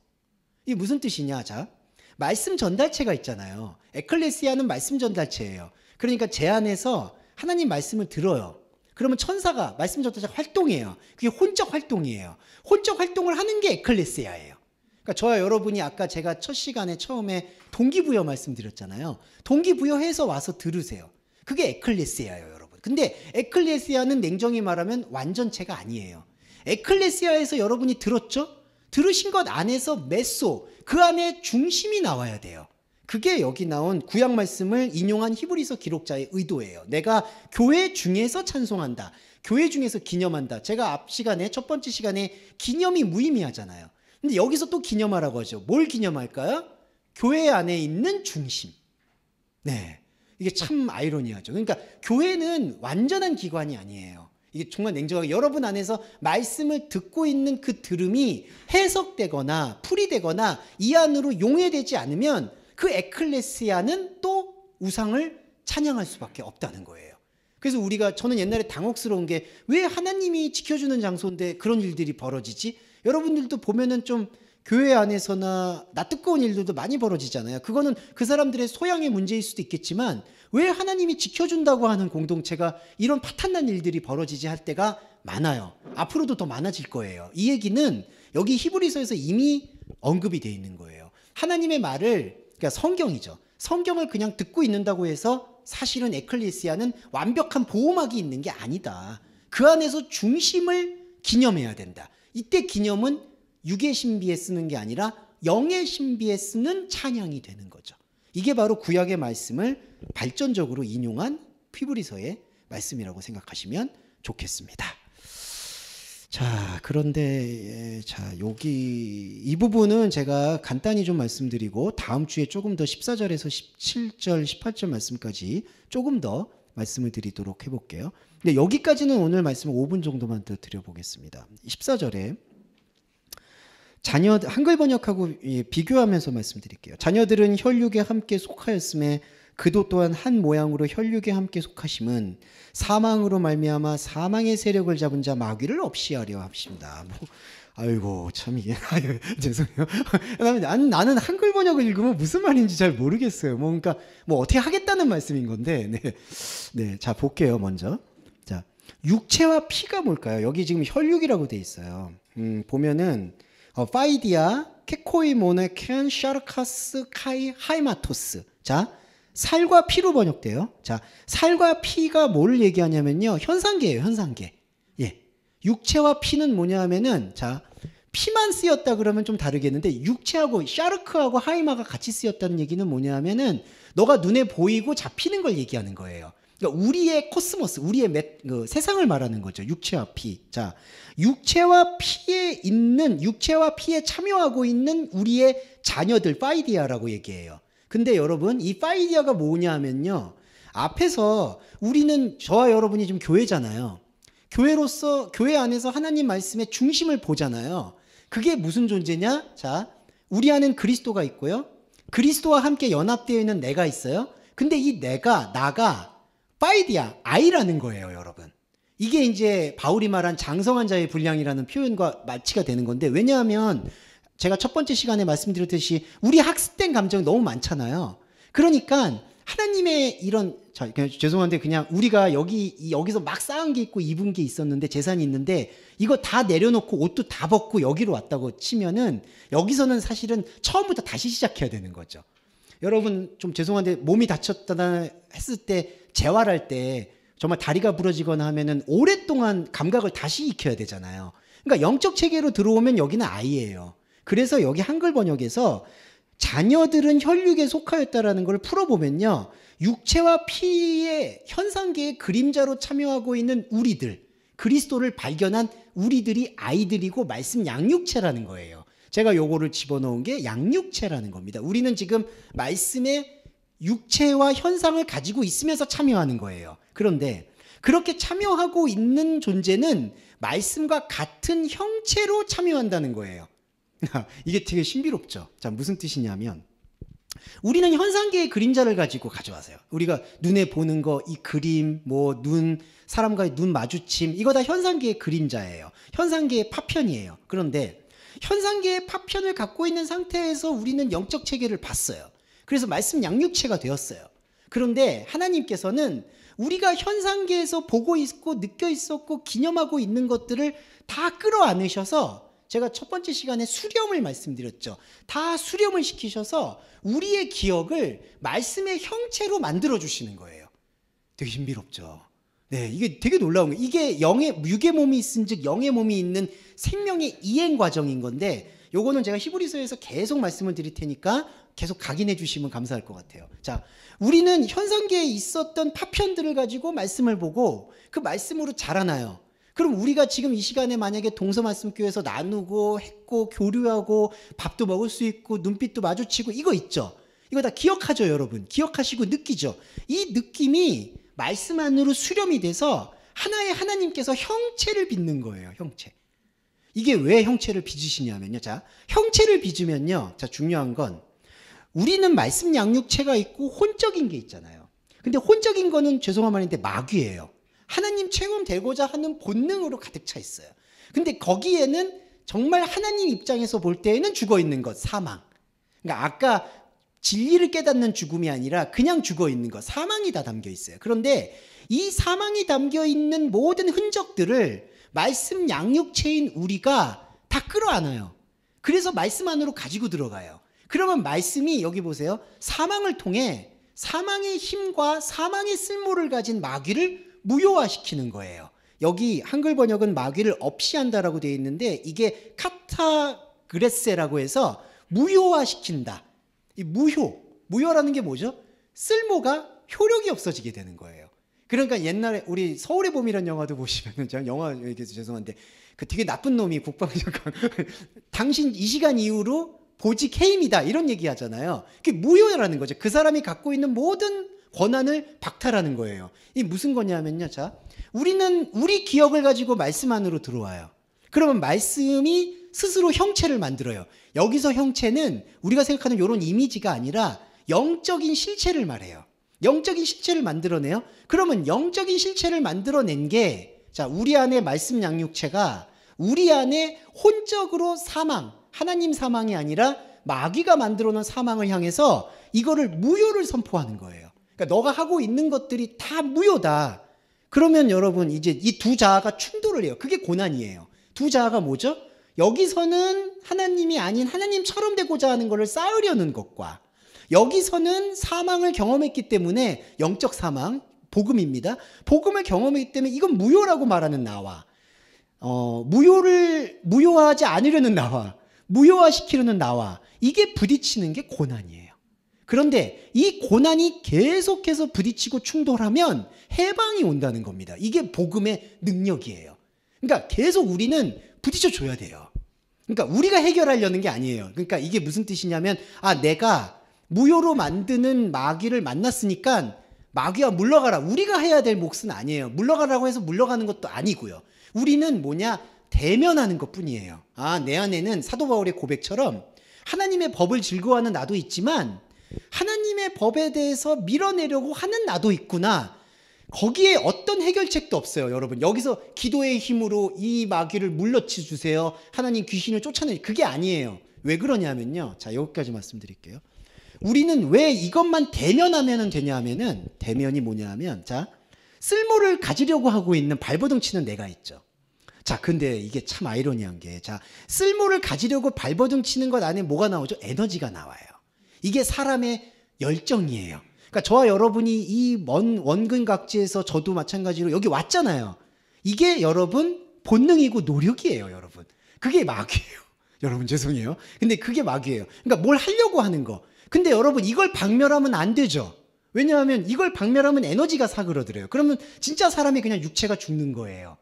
이게 무슨 뜻이냐? 자, 말씀 전달체가 있잖아요. 에클레시아는 말씀 전달체예요. 그러니까 제 안에서 하나님 말씀을 들어요. 그러면 천사가 말씀 전달자 활동이에요. 그게 혼적 활동이에요. 혼적 활동을 하는 게 에클레시아예요. 그러니까 저와 여러분이 아까 제가 첫 시간에 처음에 동기부여 말씀드렸잖아요. 동기부여해서 와서 들으세요. 그게 에클레시아예요, 여러분. 근데 에클레시아는 냉정히 말하면 완전체가 아니에요. 에클레시아에서 여러분이 들었죠? 들으신 것 안에서 메소, 그 안에 중심이 나와야 돼요. 그게 여기 나온 구약 말씀을 인용한 히브리서 기록자의 의도예요. 내가 교회 중에서 찬송한다. 교회 중에서 기념한다. 제가 앞 시간에, 첫 번째 시간에 기념이 무의미하잖아요. 근데 여기서 또 기념하라고 하죠. 뭘 기념할까요? 교회 안에 있는 중심. 네. 이게 참 아이러니하죠. 그러니까 교회는 완전한 기관이 아니에요. 이게 정말 냉정하게 여러분 안에서 말씀을 듣고 있는 그 들음이 해석되거나 풀이되거나 이 안으로 용해되지 않으면 그 에클레시아는 또 우상을 찬양할 수밖에 없다는 거예요. 그래서 저는 옛날에 당혹스러운 게 왜 하나님이 지켜주는 장소인데 그런 일들이 벌어지지? 여러분들도 보면은 좀 교회 안에서나 낯뜨거운 일들도 많이 벌어지잖아요. 그거는 그 사람들의 소양의 문제일 수도 있겠지만 왜 하나님이 지켜준다고 하는 공동체가 이런 파탄난 일들이 벌어지지 할 때가 많아요. 앞으로도 더 많아질 거예요. 이 얘기는 여기 히브리서에서 이미 언급이 되어 있는 거예요. 하나님의 말을, 그러니까 성경이죠. 성경을 그냥 듣고 있는다고 해서 사실은 에클레시아는 완벽한 보호막이 있는 게 아니다. 그 안에서 중심을 기념해야 된다. 이때 기념은 육의 신비에 쓰는 게 아니라 영의 신비에 쓰는 찬양이 되는 거죠. 이게 바로 구약의 말씀을 발전적으로 인용한 히브리서의 말씀이라고 생각하시면 좋겠습니다. 자, 그런데 여기 이 부분은 제가 간단히 좀 말씀드리고 다음 주에 조금 더 14절에서 17절, 18절 말씀까지 조금 더 말씀을 드리도록 해볼게요. 근데 여기까지는 오늘 말씀 5분 정도만 더 드려보겠습니다. 14절에 한글 번역하고 비교하면서 말씀드릴게요. 자녀들은 혈육에 함께 속하였음에 그도 또한 한 모양으로 혈육에 함께 속하심은 사망으로 말미암아 사망의 세력을 잡은 자 마귀를 없이 하려 합시다. 아이고 참 이게 죄송해요. 나는 한글 번역을 읽으면 무슨 말인지 잘 모르겠어요. 그러니까 어떻게 하겠다는 말씀인 건데. 네, 자 볼게요. 먼저 자 육체와 피가 뭘까요? 여기 지금 혈육이라고 돼 있어요. 보면은 파이디아, 케코이모네, 켄, 샤르카스, 카이, 하이마토스. 자, 살과 피로 번역돼요. 자, 살과 피가 뭘 얘기하냐면요. 현상계예요, 현상계. 예. 육체와 피는 뭐냐 하면은, 자, 피만 쓰였다 그러면 좀 다르겠는데, 육체하고, 샤르크하고 하이마가 같이 쓰였다는 얘기는 뭐냐 하면은, 너가 눈에 보이고 잡히는 걸 얘기하는 거예요. 그러니까 우리의 코스모스, 우리의 세상을 말하는 거죠. 육체와 피. 자, 육체와 피에 참여하고 있는 우리의 자녀들, 파이디아라고 얘기해요. 근데 여러분, 이 파이디아가 뭐냐 하면요. 앞에서 저와 여러분이 지금 교회잖아요. 교회로서, 교회 안에서 하나님 말씀의 중심을 보잖아요. 그게 무슨 존재냐? 자, 우리 안엔 그리스도가 있고요. 그리스도와 함께 연합되어 있는 내가 있어요. 근데 이 나가 파이디아, 아이라는 거예요, 여러분. 이게 이제 바울이 말한 장성한 자의 분량이라는 표현과 마치가 되는 건데, 왜냐하면 제가 첫 번째 시간에 말씀드렸듯이 우리 학습된 감정이 너무 많잖아요. 그러니까 하나님의 그냥 죄송한데 그냥 우리가 여기서 막 쌓은 게 있고 입은 게 있었는데 재산이 있는데 이거 다 내려놓고 옷도 다 벗고 여기로 왔다고 치면은 여기서는 사실은 처음부터 다시 시작해야 되는 거죠. 여러분 좀 죄송한데 몸이 다쳤다 했을 때 재활할 때 정말 다리가 부러지거나 하면은 오랫동안 감각을 다시 익혀야 되잖아요. 그러니까 영적 체계로 들어오면 여기는 아이예요. 그래서 여기 한글 번역에서 자녀들은 혈육에 속하였다라는 걸 풀어보면요. 육체와 피의 현상계의 그림자로 참여하고 있는 우리들, 그리스도를 발견한 우리들이 아이들이고 말씀 양육체라는 거예요. 제가 요거를 집어넣은 게 양육체라는 겁니다. 우리는 지금 말씀의 육체와 현상을 가지고 있으면서 참여하는 거예요. 그런데 그렇게 참여하고 있는 존재는 말씀과 같은 형체로 참여한다는 거예요. 이게 되게 신비롭죠. 자, 무슨 뜻이냐면 우리는 현상계의 그림자를 가지고 가져와서요. 우리가 눈에 보는 거, 이 그림, 사람과의 눈 마주침, 이거 다 현상계의 그림자예요. 현상계의 파편이에요. 그런데 현상계의 파편을 갖고 있는 상태에서 우리는 영적 체계를 봤어요. 그래서 말씀 양육체가 되었어요. 그런데 하나님께서는 우리가 현상계에서 보고 있고 느껴 있었고 기념하고 있는 것들을 다 끌어안으셔서 제가 첫 번째 시간에 수렴을 말씀드렸죠. 다 수렴을 시키셔서 우리의 기억을 말씀의 형체로 만들어 주시는 거예요. 되게 신비롭죠. 네, 이게 되게 놀라운 거예요. 이게 육의 몸이 있은즉 영의 몸이 있는 생명의 이행 과정인 건데 요거는 제가 히브리서에서 계속 말씀을 드릴 테니까 계속 각인해 주시면 감사할 것 같아요. 자, 우리는 현상계에 있었던 파편들을 가지고 말씀을 보고 그 말씀으로 자라나요. 그럼 우리가 지금 이 시간에 만약에 동서말씀교회에서 나누고 했고 교류하고 밥도 먹을 수 있고 눈빛도 마주치고 이거 있죠. 이거 다 기억하죠, 여러분. 기억하시고 느끼죠. 이 느낌이 말씀 안으로 수렴이 돼서 하나의 하나님께서 형체를 빚는 거예요. 형체. 이게 왜 형체를 빚으시냐면요. 자, 형체를 빚으면요. 자, 중요한 건 우리는 말씀 양육체가 있고 혼적인 게 있잖아요. 근데 혼적인 거는 죄송한 말인데 마귀예요. 하나님 체험되고자 하는 본능으로 가득 차 있어요. 근데 거기에는 정말 하나님 입장에서 볼 때에는 죽어 있는 것, 사망. 그러니까 아까 진리를 깨닫는 죽음이 아니라 그냥 죽어 있는 것, 사망이 다 담겨 있어요. 그런데 이 사망이 담겨 있는 모든 흔적들을 말씀 양육체인 우리가 다 끌어안아요. 그래서 말씀 안으로 가지고 들어가요. 그러면 말씀이 여기 보세요. 사망을 통해 사망의 힘과 사망의 쓸모를 가진 마귀를 무효화시키는 거예요. 여기 한글 번역은 마귀를 없이 한다라고 되어 있는데 이게 카타그레세라고 해서 무효화시킨다. 이 무효라는 게 뭐죠? 쓸모가 효력이 없어지게 되는 거예요. 그러니까 옛날에 우리 서울의 봄이라는 영화도 보시면은 제가 영화 얘기해서 죄송한데 그 되게 나쁜 놈이 국방장관 당신 이 시간 이후로 보직 해임이다 이런 얘기 하잖아요. 그게 무효라는 거죠. 그 사람이 갖고 있는 모든 권한을 박탈하는 거예요. 이 무슨 거냐면요. 자, 우리는 우리 기억을 가지고 말씀 안으로 들어와요. 그러면 말씀이 스스로 형체를 만들어요. 여기서 형체는 우리가 생각하는 이런 이미지가 아니라 영적인 실체를 말해요. 영적인 실체를 만들어내요. 그러면 영적인 실체를 만들어낸 게 자, 우리 안에 말씀 양육체가 우리 안에 혼적으로 사망, 하나님 사망이 아니라 마귀가 만들어놓은 사망을 향해서 이거를 무효를 선포하는 거예요. 그러니까 너가 하고 있는 것들이 다 무효다. 그러면 여러분 이제 이 두 자아가 충돌을 해요. 그게 고난이에요. 두 자아가 뭐죠? 여기서는 하나님이 아닌 하나님처럼 되고자 하는 것을 쌓으려는 것과 여기서는 사망을 경험했기 때문에 영적 사망, 복음입니다. 복음을 경험했기 때문에 이건 무효라고 말하는 나와 무효화하지 않으려는 나와 무효화시키려는 나와 이게 부딪히는 게 고난이에요. 그런데 이 고난이 계속해서 부딪히고 충돌하면 해방이 온다는 겁니다. 이게 복음의 능력이에요. 그러니까 계속 우리는 부딪혀 줘야 돼요. 그러니까 우리가 해결하려는 게 아니에요. 그러니까 이게 무슨 뜻이냐면 내가 무효로 만드는 마귀를 만났으니까 마귀야 물러가라. 우리가 해야 될 몫은 아니에요. 물러가라고 해서 물러가는 것도 아니고요. 우리는 대면하는 것뿐이에요. 내 안에는 사도 바울의 고백처럼 하나님의 법을 즐거워하는 나도 있지만 하나님의 법에 대해서 밀어내려고 하는 나도 있구나. 거기에 어떤 해결책도 없어요. 여러분 여기서 기도의 힘으로 이 마귀를 물러치 주세요. 하나님 귀신을 쫓아내 그게 아니에요. 왜 그러냐면요. 자, 여기까지 말씀드릴게요. 우리는 왜 이것만 대면하면 되냐면은 대면이 뭐냐면 자, 쓸모를 가지려고 하고 있는 발버둥 치는 내가 있죠. 자, 근데 이게 참 아이러니한 게 자, 쓸모를 가지려고 발버둥 치는 것 안에 뭐가 나오죠? 에너지가 나와요. 이게 사람의 열정이에요. 그러니까 저와 여러분이 이 먼 원근각지에서 저도 마찬가지로 여기 왔잖아요. 이게 여러분 본능이고 노력이에요, 여러분. 그게 마귀예요. 여러분 죄송해요. 근데 그게 마귀예요. 그러니까 뭘 하려고 하는 거. 근데 여러분 이걸 박멸하면 안 되죠. 왜냐하면 이걸 박멸하면 에너지가 사그러들어요. 그러면 진짜 사람이 그냥 육체가 죽는 거예요.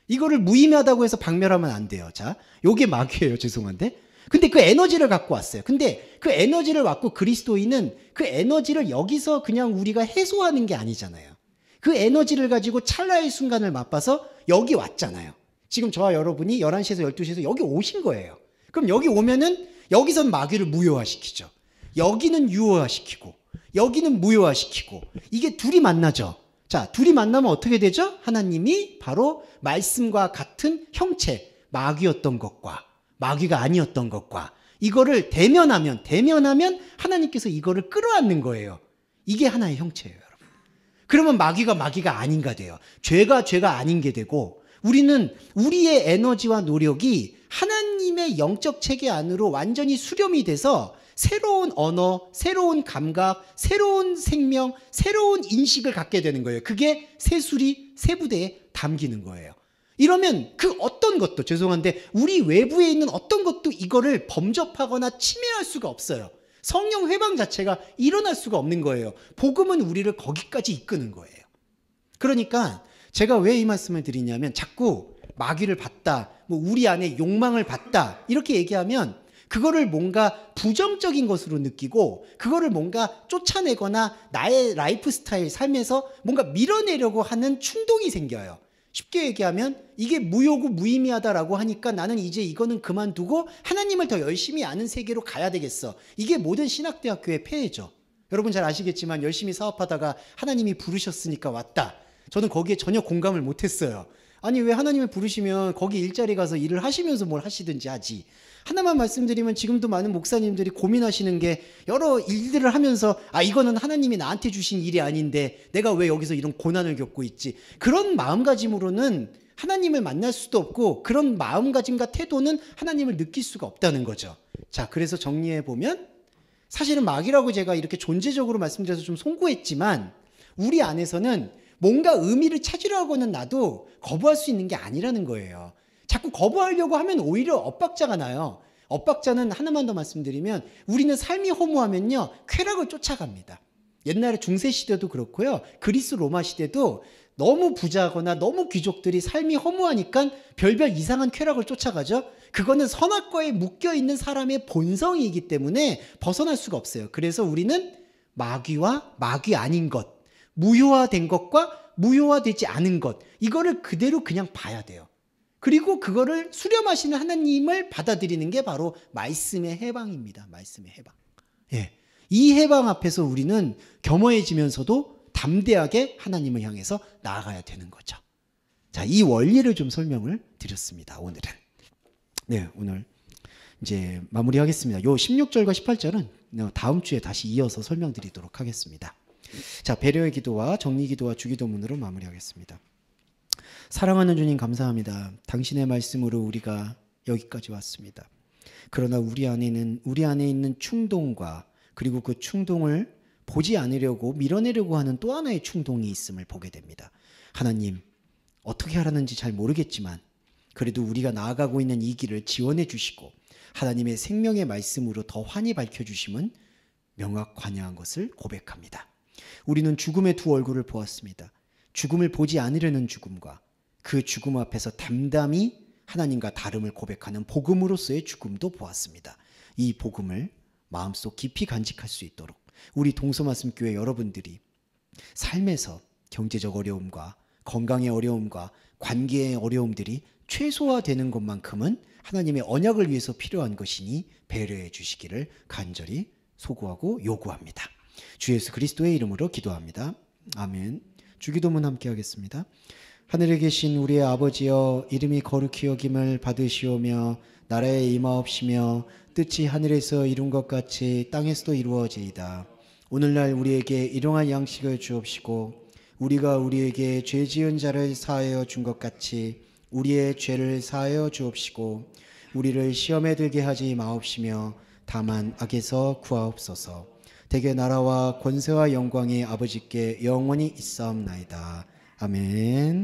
이거를 무의미하다고 해서 박멸하면 안 돼요. 자, 요게 마귀예요. 죄송한데. 근데 그 에너지를 갖고 왔어요. 근데 그 에너지를 갖고 그리스도인은 그 에너지를 여기서 그냥 우리가 해소하는 게 아니잖아요. 그 에너지를 가지고 찰나의 순간을 맛봐서 여기 왔잖아요. 지금 저와 여러분이 11시에서 12시에서 여기 오신 거예요. 그럼 여기 오면은 여기선 마귀를 무효화시키죠. 여기는 유효화시키고 여기는 무효화시키고 이게 둘이 만나죠. 자, 둘이 만나면 어떻게 되죠? 하나님이 바로 말씀과 같은 형체, 마귀였던 것과 마귀가 아니었던 것과 이거를 대면하면 하나님께서 이거를 끌어안는 거예요. 이게 하나의 형체예요, 여러분. 그러면 마귀가 아닌가 돼요. 죄가 아닌 게 되고 우리는 우리의 에너지와 노력이 하나님의 영적 체계 안으로 완전히 수렴이 돼서 새로운 언어, 새로운 감각, 새로운 생명, 새로운 인식을 갖게 되는 거예요. 그게 세술이 세부대에 담기는 거예요. 이러면 그 어떤 것도 죄송한데 우리 외부에 있는 어떤 것도 이거를 범접하거나 침해할 수가 없어요. 성령 회방 자체가 일어날 수가 없는 거예요. 복음은 우리를 거기까지 이끄는 거예요. 그러니까 제가 왜 이 말씀을 드리냐면 자꾸 마귀를 봤다, 우리 안에 욕망을 봤다 이렇게 얘기하면 그거를 뭔가 부정적인 것으로 느끼고 그거를 뭔가 쫓아내거나 나의 라이프 스타일, 삶에서 뭔가 밀어내려고 하는 충동이 생겨요. 쉽게 얘기하면 이게 무효고 무의미하다라고 하니까 나는 이제 이거는 그만두고 하나님을 더 열심히 아는 세계로 가야 되겠어. 이게 모든 신학대학교의 폐해죠. 여러분 잘 아시겠지만 열심히 사업하다가 하나님이 부르셨으니까 왔다. 저는 거기에 전혀 공감을 못했어요. 아니 왜 하나님을 부르시면 거기 일자리 가서 일을 하시면서 뭘 하시든지 하지. 하나만 말씀드리면 지금도 많은 목사님들이 고민하시는 게 여러 일들을 하면서 이거는 하나님이 나한테 주신 일이 아닌데 내가 왜 여기서 이런 고난을 겪고 있지. 그런 마음가짐으로는 하나님을 만날 수도 없고 그런 마음가짐과 태도는 하나님을 느낄 수가 없다는 거죠. 자, 그래서 정리해 보면 사실은 마귀라고 제가 이렇게 존재적으로 말씀드려서 좀 송구했지만 우리 안에서는 뭔가 의미를 찾으려고는 나도 거부할 수 있는 게 아니라는 거예요. 자꾸 거부하려고 하면 오히려 엇박자가 나요. 엇박자는 하나만 더 말씀드리면 우리는 삶이 허무하면요 쾌락을 쫓아갑니다. 옛날에 중세시대도 그렇고요. 그리스 로마 시대도 너무 부자거나 너무 귀족들이 삶이 허무하니까 별별 이상한 쾌락을 쫓아가죠. 그거는 선악과에 묶여있는 사람의 본성이기 때문에 벗어날 수가 없어요. 그래서 우리는 마귀와 마귀 아닌 것, 무효화된 것과 무효화되지 않은 것, 이거를 그대로 그냥 봐야 돼요. 그리고 그거를 수렴하시는 하나님을 받아들이는 게 바로 말씀의 해방입니다. 말씀의 해방. 예. 이 해방 앞에서 우리는 겸허해지면서도 담대하게 하나님을 향해서 나아가야 되는 거죠. 자, 이 원리를 좀 설명을 드렸습니다. 오늘은. 네, 오늘 이제 마무리하겠습니다. 요 16절과 18절은 다음 주에 다시 이어서 설명드리도록 하겠습니다. 자, 배려의 기도와 정리 기도와 주기도문으로 마무리하겠습니다. 사랑하는 주님 감사합니다. 당신의 말씀으로 우리가 여기까지 왔습니다. 그러나 우리 안에 있는 충동과 그리고 그 충동을 보지 않으려고 밀어내려고 하는 또 하나의 충동이 있음을 보게 됩니다. 하나님, 어떻게 하라는지 잘 모르겠지만 그래도 우리가 나아가고 있는 이 길을 지원해 주시고 하나님의 생명의 말씀으로 더 환히 밝혀주심은 명확관여한 것을 고백합니다. 우리는 죽음의 두 얼굴을 보았습니다. 죽음을 보지 않으려는 죽음과 그 죽음 앞에서 담담히 하나님과 다름을 고백하는 복음으로서의 죽음도 보았습니다. 이 복음을 마음속 깊이 간직할 수 있도록 우리 동서말씀교회 여러분들이 삶에서 경제적 어려움과 건강의 어려움과 관계의 어려움들이 최소화되는 것만큼은 하나님의 언약을 위해서 필요한 것이니 배려해 주시기를 간절히 소구하고 요구합니다. 주 예수 그리스도의 이름으로 기도합니다. 아멘. 주기도문 함께 하겠습니다. 하늘에 계신 우리의 아버지여, 이름이 거룩히 여김을 받으시오며 나라에 임하옵시며 뜻이 하늘에서 이룬 것 같이 땅에서도 이루어지이다. 오늘날 우리에게 일용할 양식을 주옵시고 우리가 우리에게 죄 지은 자를 사하여 준 것 같이 우리의 죄를 사하여 주옵시고 우리를 시험에 들게 하지 마옵시며 다만 악에서 구하옵소서. 대개 나라와 권세와 영광이 아버지께 영원히 있사옵나이다. 아멘.